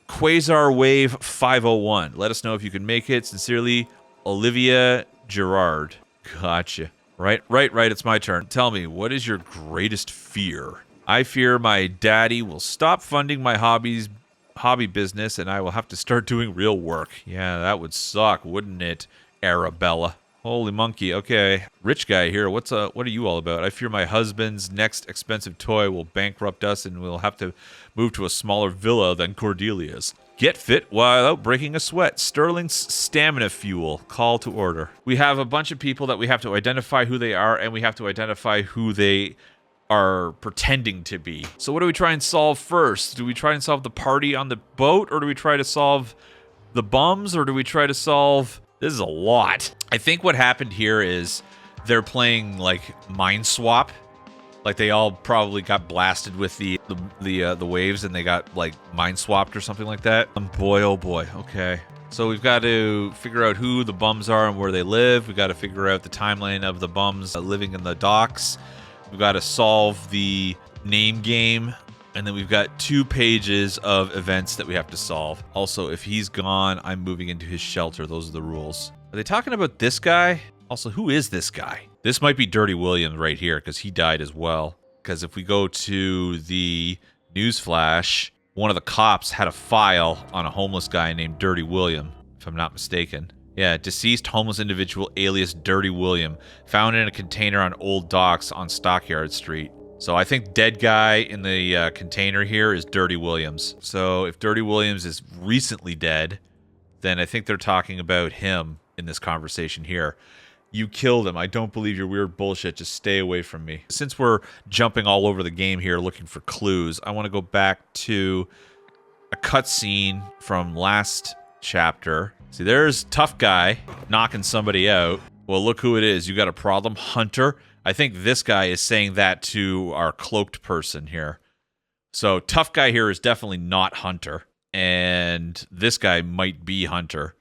A: Quasar Wave 501. Let us know if you can make it. Sincerely, Olivia Gerard. Gotcha. Right, it's my turn. Tell me, what is your greatest fear? I fear my daddy will stop funding my hobby business and I will have to start doing real work. Yeah, that would suck, wouldn't it, Arabella? Holy monkey. Okay, rich guy here. What are you all about? I fear my husband's next expensive toy will bankrupt us and we'll have to move to a smaller villa than Cordelia's. Get fit without breaking a sweat. Sterling's stamina fuel. Call to order. We have a bunch of people that we have to identify who they are, and we have to identify who they are pretending to be. So what do we try and solve first? Do we try and solve the party on the boat, or do we try to solve the bums, or do we try to solve... This is a lot. I think what happened here is they're playing, like, Mind Swap. Like, they all probably got blasted with the waves and they got, like, mind swapped or something like that. Boy, oh boy. Okay. So we've got to figure out who the bums are and where they live. We've got to figure out the timeline of the bums living in the docks. We've got to solve the name game. And then we've got 2 pages of events that we have to solve. Also, if he's gone, I'm moving into his shelter. Those are the rules. Are they talking about this guy? Also, who is this guy? This might be Dirty Williams right here, because he died as well. Because if we go to the newsflash, one of the cops had a file on a homeless guy named Dirty William, if I'm not mistaken. Yeah, deceased homeless individual alias Dirty William, found in a container on Old Docks on Stockyard Street. So I think dead guy in the container here is Dirty Williams. So if Dirty Williams is recently dead, then I think they're talking about him in this conversation here. You killed him. I don't believe your weird bullshit. Just stay away from me. Since we're jumping all over the game here looking for clues, I want to go back to a cutscene from last chapter. See, there's tough guy knocking somebody out. Well, look who it is. You got a problem, Hunter? I think this guy is saying that to our cloaked person here. So tough guy here is definitely not Hunter. And this guy might be Hunter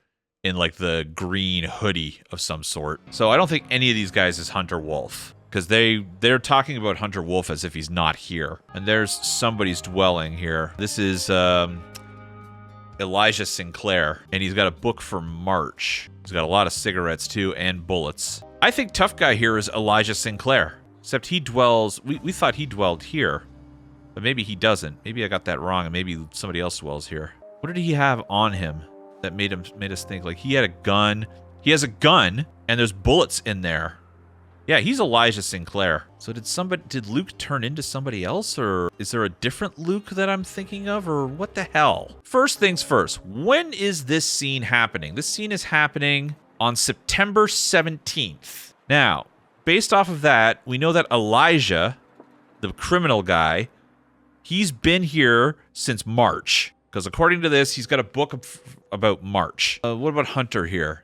A: in like the green hoodie of some sort. So I don't think any of these guys is Hunter Wolf. Because they're talking about Hunter Wolf as if he's not here. And there's somebody's dwelling here. This is Elijah Sinclair. And he's got a book for March. He's got a lot of cigarettes too and bullets. I think tough guy here is Elijah Sinclair. Except he dwells... We thought he dwelled here. But maybe he doesn't. Maybe I got that wrong and maybe somebody else dwells here. What did he have on him that made us think like he had a gun? He has a gun and there's bullets in there. Yeah, he's Elijah Sinclair. So did Luke turn into somebody else, or is there a different Luke that I'm thinking of, or what the hell? First things first, when is this scene happening? This scene is happening on September 17th. Now, based off of that, we know that Elijah, the criminal guy, he's been here since March. Because according to this, he's got a book about March. What about Hunter here?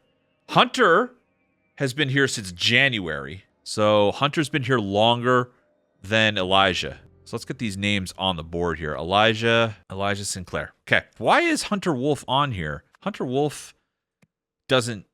A: Hunter has been here since January. So Hunter's been here longer than Elijah. So let's get these names on the board here. Elijah Sinclair. Okay, why is Hunter Wolf on here? Hunter Wolf doesn't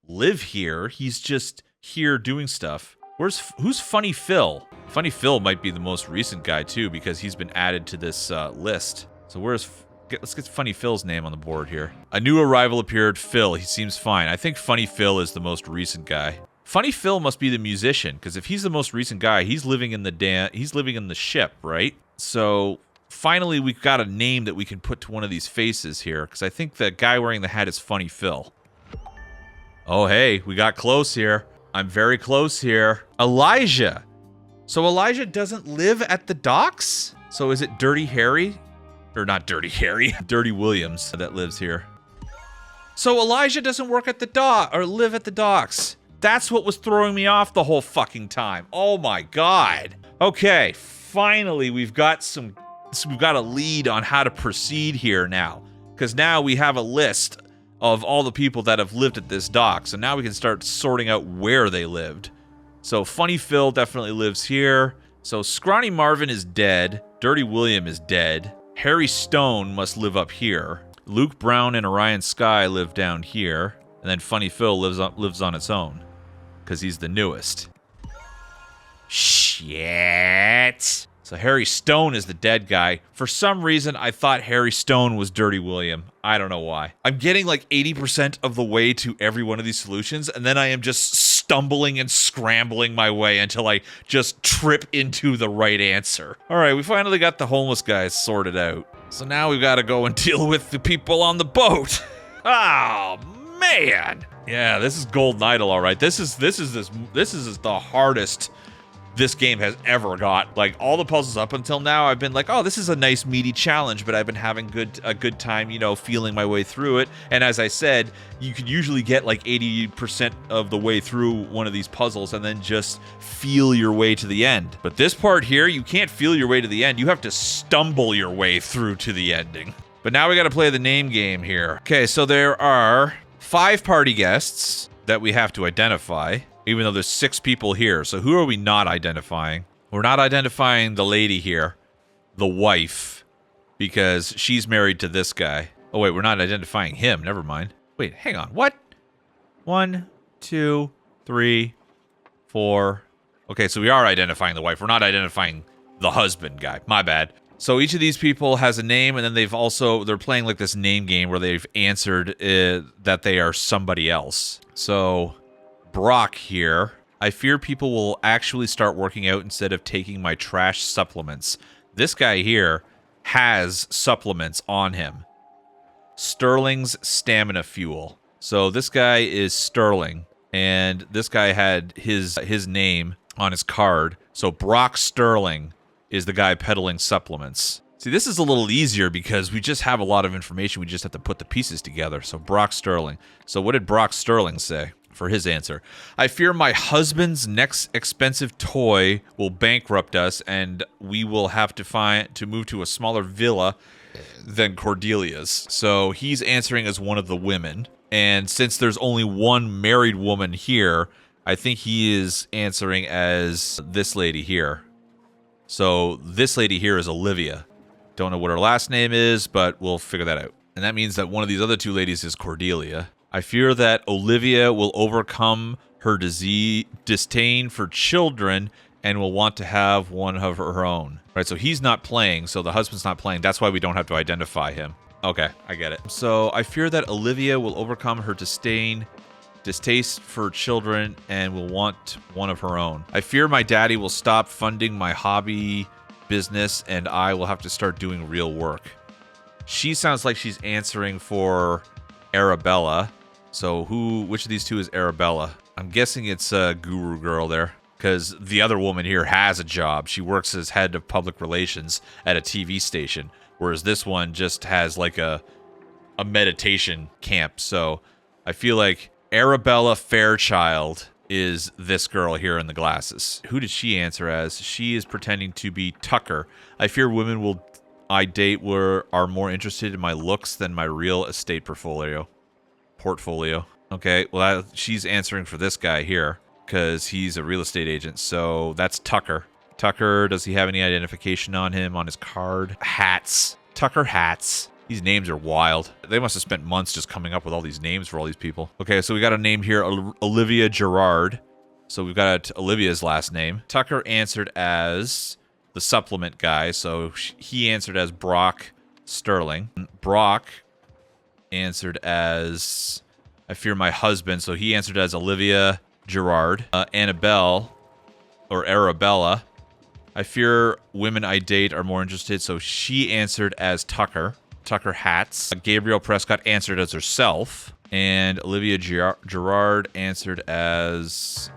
A: live here. He's just here doing stuff. Who's Funny Phil? Funny Phil might be the most recent guy too, because he's been added to this list. So let's get Funny Phil's name on the board here. A new arrival appeared, Phil. He seems fine. I think Funny Phil is the most recent guy. Funny Phil must be the musician, because if he's the most recent guy, he's living in the ship, right? So finally, we've got a name that we can put to one of these faces here, because I think the guy wearing the hat is Funny Phil. Oh, hey, we got close here. I'm very close here. Elijah. So Elijah doesn't live at the docks? So is it Dirty Harry? Or not Dirty Harry, Dirty Williams that lives here. So Elijah doesn't work at the dock or live at the docks. That's what was throwing me off the whole fucking time. Oh my god. Okay, finally we've got a lead on how to proceed here now. Because now we have a list of all the people that have lived at this dock. So now we can start sorting out where they lived. So Funny Phil definitely lives here. So Scrawny Marvin is dead. Dirty William is dead. Harry Stone must live up here. Luke Brown and Orion Sky live down here. And then Funny Phil lives on its own. Because he's the newest. Shit. So Harry Stone is the dead guy. For some reason, I thought Harry Stone was Dirty William. I don't know why. I'm getting like 80% of the way to every one of these solutions, and then I am just stumbling and scrambling my way until I just trip into the right answer. All right, we finally got the homeless guys sorted out. So now we've got to go and deal with the people on the boat. Oh, man. Yeah, this is Golden Idol, all right. This is the hardest this game has ever got. Like, all the puzzles up until now, I've been like, oh, this is a nice meaty challenge, but I've been having a good time, you know, feeling my way through it. And as I said, you can usually get like 80% of the way through one of these puzzles and then just feel your way to the end. But this part here, you can't feel your way to the end. You have to stumble your way through to the ending. But now we got to play the name game here. Okay, so there are 5 party guests that we have to identify, even though there's 6 people here. So who are we not identifying? We're not identifying the lady here, the wife, because she's married to this guy. Oh, wait, we're not identifying him. Never mind. Wait, hang on. What? 1, 2, 3, 4. Okay, so we are identifying the wife. We're not identifying the husband guy. My bad. So each of these people has a name, and then they're playing like this name game where they've answered that they are somebody else. So Brock here. I fear people will actually start working out instead of taking my trash supplements. This guy here has supplements on him. Sterling's stamina fuel. So this guy is Sterling, and this guy had his name on his card. So Brock Sterling is the guy peddling supplements. See, this is a little easier because we just have a lot of information. We just have to put the pieces together. So Brock Sterling. So what did Brock Sterling say for his answer? I fear my husband's next expensive toy will bankrupt us and we will have to move to a smaller villa than Cordelia's. So he's answering as one of the women. And since there's only one married woman here, I think he is answering as this lady here. So this lady here is Olivia. Don't know what her last name is, but we'll figure that out. And that means that one of these other two ladies is Cordelia. I fear that Olivia will overcome her disdain for children and will want to have one of her own. Right, so he's not playing, so the husband's not playing. That's why we don't have to identify him. Okay, I get it. So I fear that Olivia will overcome her distaste for children and will want one of her own. I fear my daddy will stop funding my hobby business and I will have to start doing real work. She sounds like she's answering for Arabella. So which of these two is Arabella? I'm guessing it's Guru Girl there, because the other woman here has a job. She works as head of public relations at a TV station, whereas this one just has like a meditation camp. So I feel like Arabella Fairchild is this girl here in the glasses. Who did she answer as? She is pretending to be Tucker. I fear women I date are more interested in my looks than my real estate portfolio. Okay, well, she's answering for this guy here because he's a real estate agent. So that's Tucker. Tucker, does he have any identification on him on his card? Hats. Tucker Hats. These names are wild. They must have spent months just coming up with all these names for all these people. Okay, so we got a name here, Olivia Gerard. So we've got Olivia's last name. Tucker answered as the supplement guy, so he answered as Brock Sterling. Brock answered as, I fear my husband, so he answered as Olivia Gerard. Annabelle, or Arabella, I fear women I date are more interested, so she answered as Tucker Hats. Gabriel Prescott answered as herself, and Olivia Gerard answered as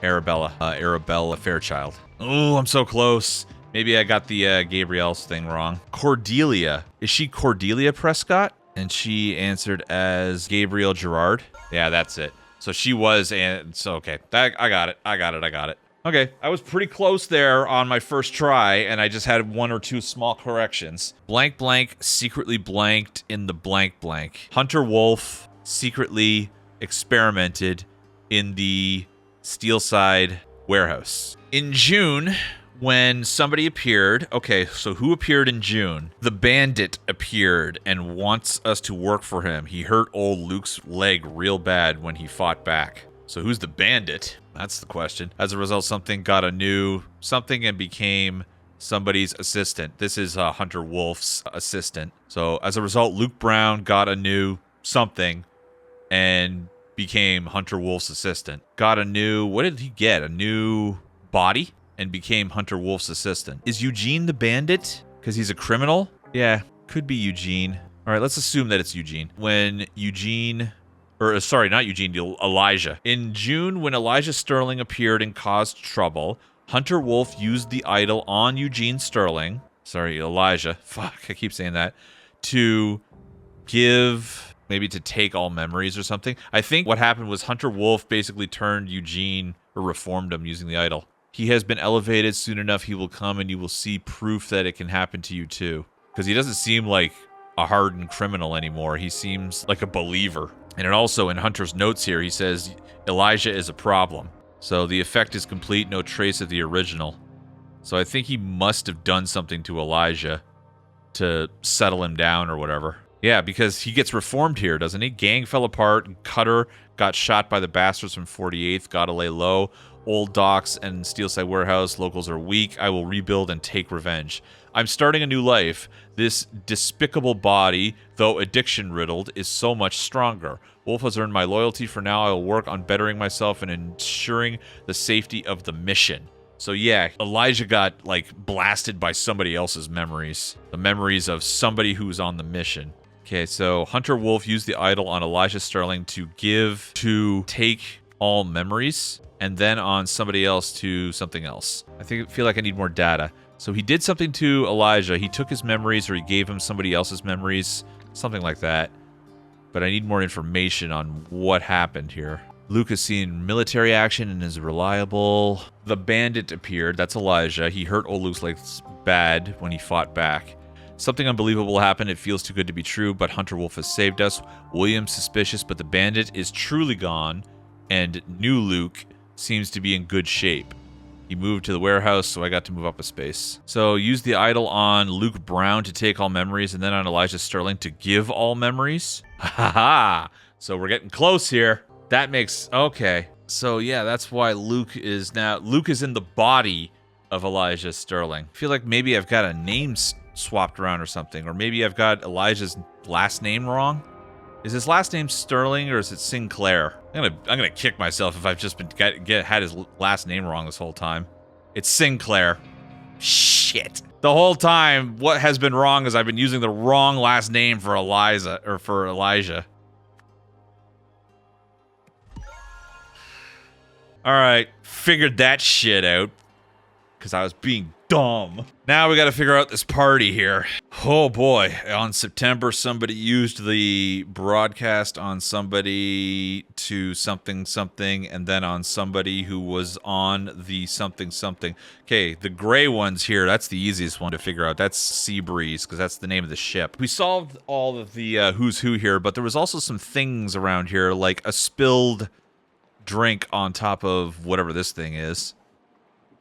A: Arabella Fairchild. Oh, I'm so close. Maybe I got the Gabriel's thing wrong. Cordelia. Is she Cordelia Prescott? And she answered as Gabriel Gerard. Yeah, that's it. So she was, and so okay. I got it. Okay, I was pretty close there on my first try, and I just had one or two small corrections. Blank blank secretly blanked in the blank blank. Hunter Wolf secretly experimented in the Steelside warehouse. In June, when somebody appeared, okay, so who appeared in June? The Bandit appeared and wants us to work for him. He hurt old Luke's leg real bad when he fought back. So who's the Bandit? That's the question. As a result, something got a new something and became somebody's assistant. This is Hunter Wolf's assistant. So as a result, Luke Brown got a new something and became Hunter Wolf's assistant. Got a new, what did he get? A new body and became Hunter Wolf's assistant. Is Eugene the Bandit? Because he's a criminal? Yeah, could be Eugene. All right, let's assume that it's Eugene. When Eugene... Or, sorry, not Eugene, Elijah. In June, when Elijah Sterling appeared and caused trouble, Hunter Wolf used the idol on Eugene Sterling, sorry, Elijah, fuck, I keep saying that, to give, maybe to take all memories or something. I think what happened was Hunter Wolf basically turned Eugene, or reformed him using the idol. He has been elevated. Soon enough, he will come and you will see proof that it can happen to you too. Because he doesn't seem like a hardened criminal anymore. He seems like a believer. And it also, in Hunter's notes here, he says, Elijah is a problem. So the effect is complete, no trace of the original. So I think he must have done something to Elijah to settle him down or whatever. Yeah, because he gets reformed here, doesn't he? Gang fell apart, Cutter got shot by the bastards from 48th, gotta lay low. Old docks and Steelside warehouse, locals are weak. I will rebuild and take revenge. I'm starting a new life. This despicable body, though addiction-riddled, is so much stronger. Wolf has earned my loyalty. For now, I will work on bettering myself and ensuring the safety of the mission. So yeah, Elijah got, like, blasted by somebody else's memories. The memories of somebody who's on the mission. Okay, so Hunter Wolf used the idol on Elijah Sterling to take all memories, and then on somebody else to something else. Feel like I need more data. So he did something to Elijah. He took his memories, or he gave him somebody else's memories. Something like that. But I need more information on what happened here. Luke has seen military action and is reliable. The Bandit appeared. That's Elijah. He hurt old Luke's legs bad when he fought back. Something unbelievable happened. It feels too good to be true, but Hunter Wolf has saved us. William's suspicious, but the bandit is truly gone, and new Luke seems to be in good shape. He moved to the warehouse, so I got to move up a space. So use the idol on Luke Brown to take all memories, and then on Elijah Sterling to give all memories. Ha ha! So we're getting close here. That makes... Okay. So yeah, that's why Luke is in the body of Elijah Sterling. I feel like maybe I've got a name swapped around or something, or maybe I've got Elijah's last name wrong. Is his last name Sterling or is it Sinclair? I'm gonna kick myself if I've just been had his last name wrong this whole time. It's Sinclair. Shit. The whole time, what has been wrong is I've been using the wrong last name for Elijah. All right, figured that shit out because I was being dumb. Now we got to figure out this party here. Oh boy, on September, somebody used the broadcast on somebody to something something, and then on somebody who was on the something something. Okay, the gray ones here, that's the easiest one to figure out. That's Seabreeze, because that's the name of the ship. We solved all of the who's who here, but there was also some things around here, like a spilled drink on top of whatever this thing is.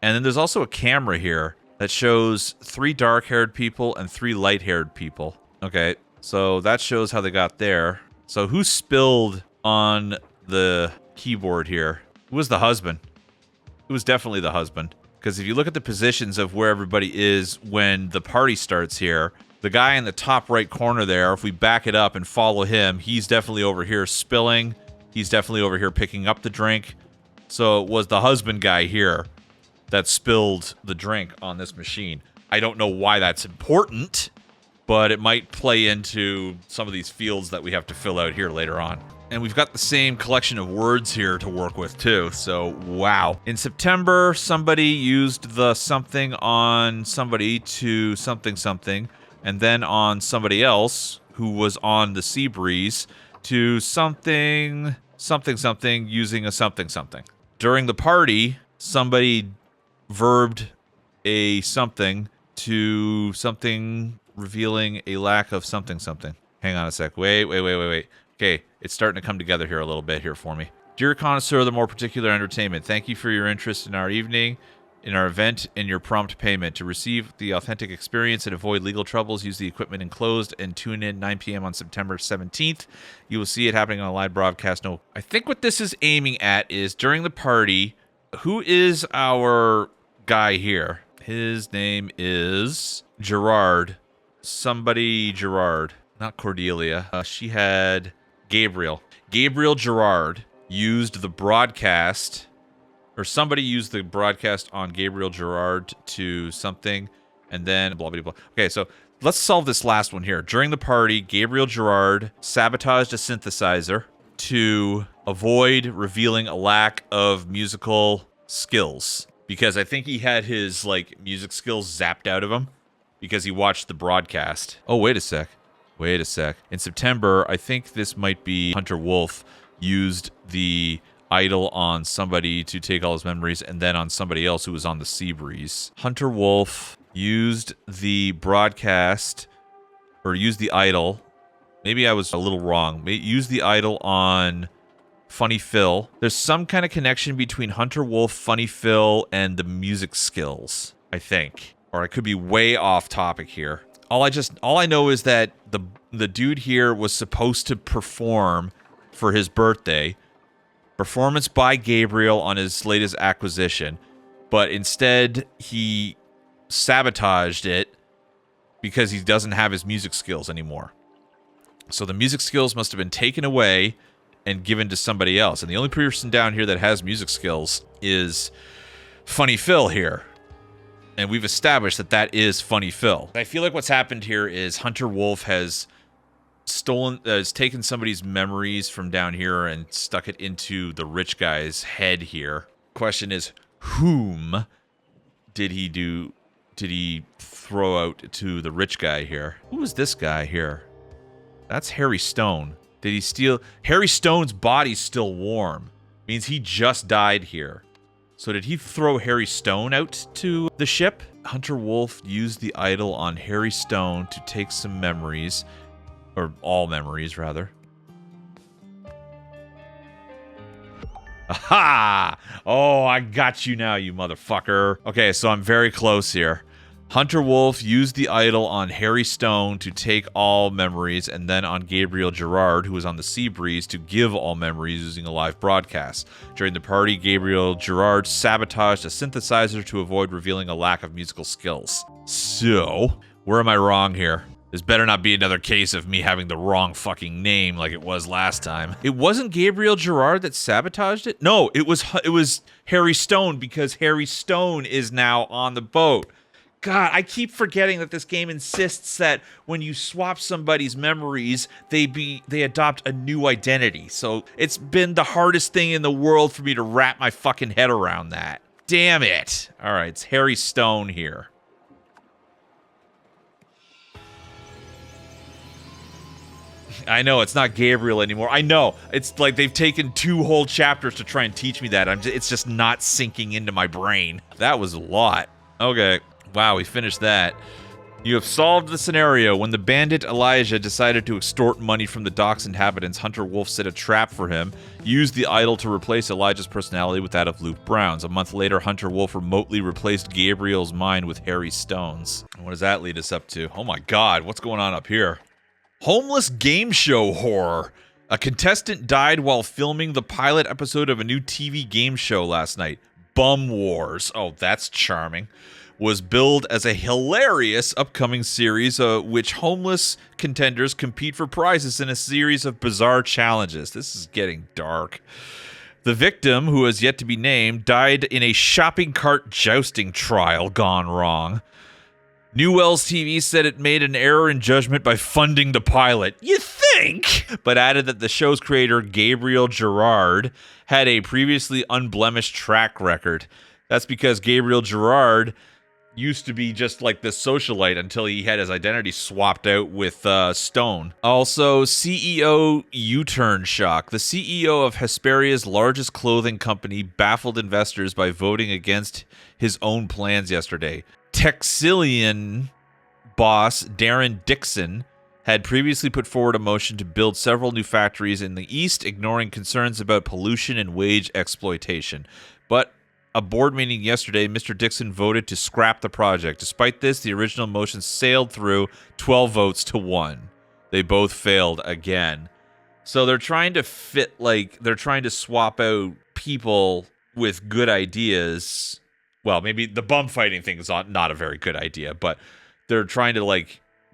A: And then there's also a camera here that shows 3 dark-haired people and 3 light-haired people. Okay, so that shows how they got there. So who spilled on the keyboard here? Who was the husband? It was definitely the husband. Because if you look at the positions of where everybody is when the party starts here, the guy in the top right corner there, if we back it up and follow him, he's definitely over here spilling. He's definitely over here picking up the drink. So it was the husband guy here that spilled the drink on this machine. I don't know why that's important, but it might play into some of these fields that we have to fill out here later on. And we've got the same collection of words here to work with too, so wow. In September, somebody used the something on somebody to something something, and then on somebody else who was on the Seabreeze to something something something using a something something. During the party, somebody verbed a something to something revealing a lack of something something. Hang on a sec. Wait. Okay, it's starting to come together here a little bit here for me. Dear connoisseur of the more particular entertainment, thank you for your interest in our evening, in our event, and your prompt payment. To receive the authentic experience and avoid legal troubles, use the equipment enclosed and tune in 9 p.m. on September 17th. You will see it happening on a live broadcast. No, I think what this is aiming at is during the party, who is our guy here? His name is Gerard. Somebody Gerard. Not Cordelia. She had Gabriel. Gabriel Gerard used the broadcast, or somebody used the broadcast on Gabriel Gerard to something, and then blah, blah, blah. Okay, so let's solve this last one here. During the party, Gabriel Gerard sabotaged a synthesizer to avoid revealing a lack of musical skills. Because I think he had his, like, music skills zapped out of him because he watched the broadcast. Oh, wait a sec. In September, I think this might be Hunter Wolf used the idol on somebody to take all his memories, and then on somebody else who was on the Seabreeze. Hunter Wolf used the broadcast, or used the idol. Maybe I was a little wrong. Used the idol on Funny Phil. There's some kind of connection between Hunter Wolf, Funny Phil, and the music skills, I think. Or I could be way off topic here. All I know is that the dude here was supposed to perform for his birthday. Performance by Gabriel on his latest acquisition. But instead, he sabotaged it because he doesn't have his music skills anymore. So the music skills must have been taken away and given to somebody else. And the only person down here that has music skills is Funny Phil here. And we've established that that is Funny Phil. I feel like what's happened here is Hunter Wolf has taken somebody's memories from down here and stuck it into the rich guy's head here. Question is, whom did he throw out to the rich guy here? Who was this guy here? That's Harry Stone. Did he steal? Harry Stone's body's still warm. Means he just died here. So did he throw Harry Stone out to the ship? Hunter Wolf used the idol on Harry Stone to take some memories, or all memories, rather. Aha! Oh, I got you now, you motherfucker. Okay, so I'm very close here. Hunter Wolf used the idol on Harry Stone to take all memories, and then on Gabriel Gerard, who was on the Sea Breeze, to give all memories using a live broadcast. During the party, Gabriel Gerard sabotaged a synthesizer to avoid revealing a lack of musical skills. So, where am I wrong here? This better not be another case of me having the wrong fucking name like it was last time. It wasn't Gabriel Gerard that sabotaged it? No, it was Harry Stone, because Harry Stone is now on the boat. God, I keep forgetting that this game insists that when you swap somebody's memories, they adopt a new identity. So it's been the hardest thing in the world for me to wrap my fucking head around that. Damn it. All right, it's Harry Stone here. I know, it's not Gabriel anymore. I know. It's like they've taken 2 whole chapters to try and teach me that. It's just not sinking into my brain. That was a lot. Okay. Wow, we finished that. You have solved the scenario. When the bandit Elijah decided to extort money from the dock's inhabitants, Hunter Wolf set a trap for him, used the idol to replace Elijah's personality with that of Luke Brown's. A month later, Hunter Wolf remotely replaced Gabriel's mind with Harry Stone's. What does that lead us up to? Oh my god, what's going on up here? Homeless game show horror. A contestant died while filming the pilot episode of a new TV game show last night. Bum Wars. Oh, that's charming. Was billed as a hilarious upcoming series which homeless contenders compete for prizes in a series of bizarre challenges. This is getting dark. The victim, who has yet to be named, died in a shopping cart jousting trial gone wrong. New Wells TV said it made an error in judgment by funding the pilot. You think? But added that the show's creator, Gabriel Gerard, had a previously unblemished track record. That's because Gabriel Gerard used to be just like this socialite until he had his identity swapped out with Stone. Also, CEO U-turn shock. The CEO of Hesperia's largest clothing company baffled investors by voting against his own plans yesterday. Texilian boss Darren Dixon had previously put forward a motion to build several new factories in the East, ignoring concerns about pollution and wage exploitation. But a board meeting yesterday, Mr. Dixon voted to scrap the project. Despite this, the original motion sailed through 12 votes to 1. They both failed again. So they're trying to they're trying to swap out people with good ideas. Well, maybe the bum fighting thing is not a very good idea, but they're trying to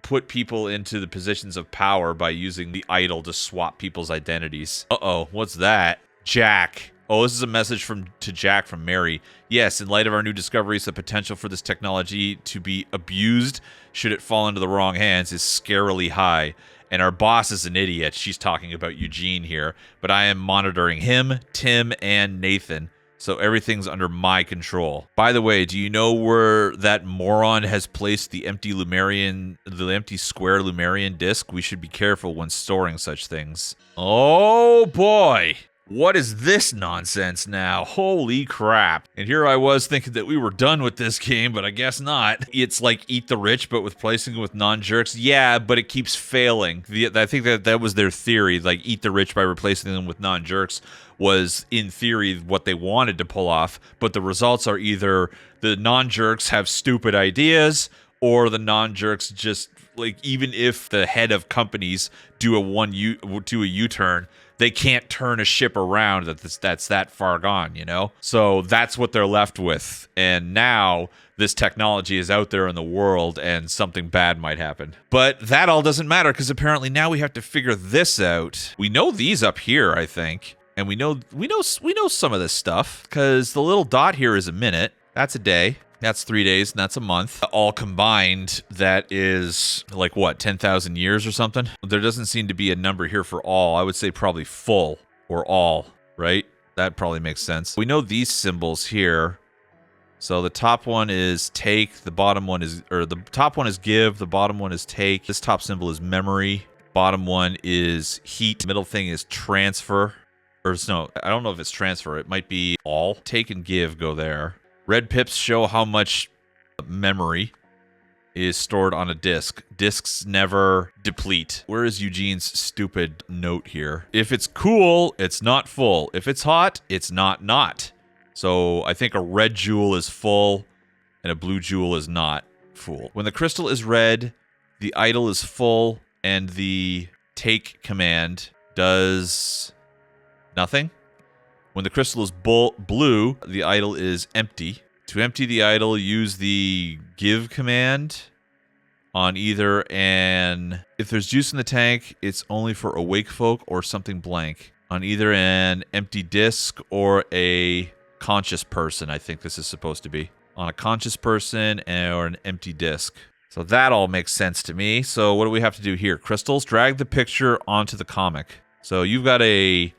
A: put people into the positions of power by using the idol to swap people's identities. Uh-oh, what's that? Jack. Oh, this is a message to Jack from Mary. Yes, in light of our new discoveries, the potential for this technology to be abused should it fall into the wrong hands is scarily high. And our boss is an idiot. She's talking about Eugene here. But I am monitoring him, Tim, and Nathan. So everything's under my control. By the way, do you know where that moron has placed the empty square Lumerian disk? We should be careful when storing such things. Oh boy. What is this nonsense now? Holy crap. And here I was thinking that we were done with this game, but I guess not. It's like Eat the Rich, but with replacing it with non-jerks. Yeah, but it keeps failing. I think that was their theory. Like, Eat the Rich by replacing them with non-jerks was, in theory, what they wanted to pull off. But the results are either the non-jerks have stupid ideas, or the non-jerks just, even if the head of companies do a U-turn, they can't turn a ship around that's that far gone, you know? So that's what they're left with. And now this technology is out there in the world and something bad might happen. But that all doesn't matter because apparently now we have to figure this out. We know these up here, I think. And we know some of this stuff because the little dot here is a minute. That's a day. That's 3 days, and that's a month. All combined, that is, 10,000 years or something? There doesn't seem to be a number here for all. I would say probably full or all, right? That probably makes sense. We know these symbols here. So the top one is take, the bottom one is, or the top one is give, the bottom one is take. This top symbol is memory. Bottom one is heat. Middle thing is transfer. Or no, I don't know if it's transfer. It might be all. Take and give go there. Red pips show how much memory is stored on a disk. Disks never deplete. Where is Eugene's stupid note here? If it's cool, it's not full. If it's hot, it's not. So I think a red jewel is full and a blue jewel is not full. When the crystal is red, the idle is full and the take command does nothing. When the crystal is blue, the idle is empty. To empty the idle, use the give command on either an... If there's juice in the tank, it's only for awake folk or something blank. On either an empty disc or a conscious person, I think this is supposed to be. On a conscious person or an empty disc. So that all makes sense to me. So what do we have to do here? Crystals, drag the picture onto the comic. So you've got a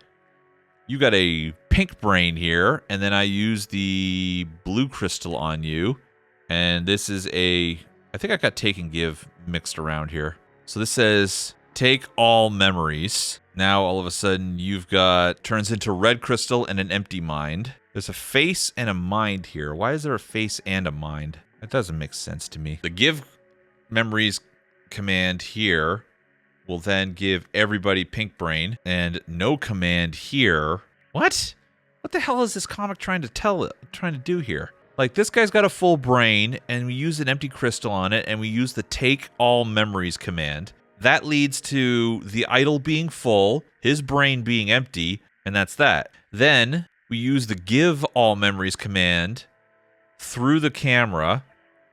A: pink brain here, and then I use the blue crystal on you. And this is I think I got take and give mixed around here. So this says take all memories. Now all of a sudden you've got, turns into red crystal and an empty mind. There's a face and a mind here. Why is there a face and a mind? That doesn't make sense to me. The give memories command here will then give everybody pink brain, and no command here. What? What the hell is this comic trying to do here? Like, this guy's got a full brain, and we use an empty crystal on it, and we use the take all memories command. That leads to the idle being full, his brain being empty, and that's that. Then we use the give all memories command through the camera,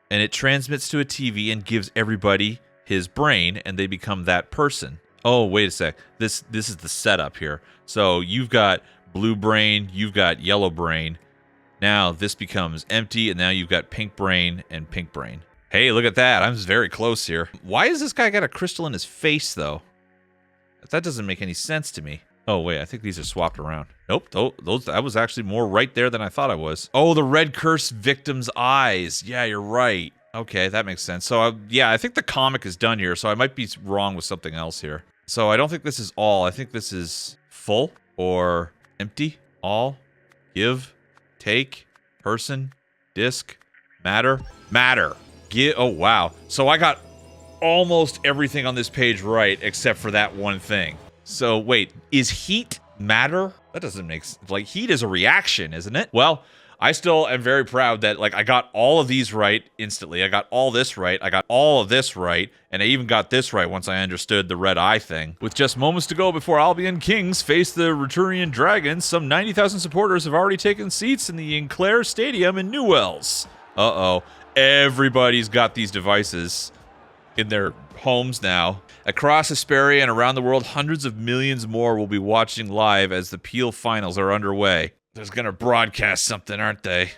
A: and it transmits to a TV and gives everybody his brain, and they become that person. Oh, wait a sec. This is the setup here. So you've got blue brain, you've got yellow brain. Now this becomes empty, and now you've got pink brain and pink brain. Hey, look at that. I'm very close here. Why has this guy got a crystal in his face, though? That doesn't make any sense to me. Oh, wait, I think these are swapped around. Nope, I was actually more right there than I thought I was. Oh, the red cursed victim's eyes. Yeah, you're right. Okay, that makes sense. So, yeah, I think the comic is done here, so I might be wrong with something else here. So I don't think this is all. I think this is full or empty, all, give, take, person, disc, matter. Oh, wow. So I got almost everything on this page right except for that one thing. So, wait, is heat matter? That doesn't make sense. Like, heat is a reaction, isn't it? Well, I still am very proud that, like, I got all of these right instantly. I got all this right. I got all of this right. And I even got this right once I understood the red eye thing. With just moments to go before Albion Kings face the Returian Dragons, some 90,000 supporters have already taken seats in the Enclair Stadium in Newells. Uh-oh. Everybody's got these devices in their homes now. Across Hesperia and around the world, hundreds of millions more will be watching live as the Peel finals are underway. They're going to broadcast something, aren't they?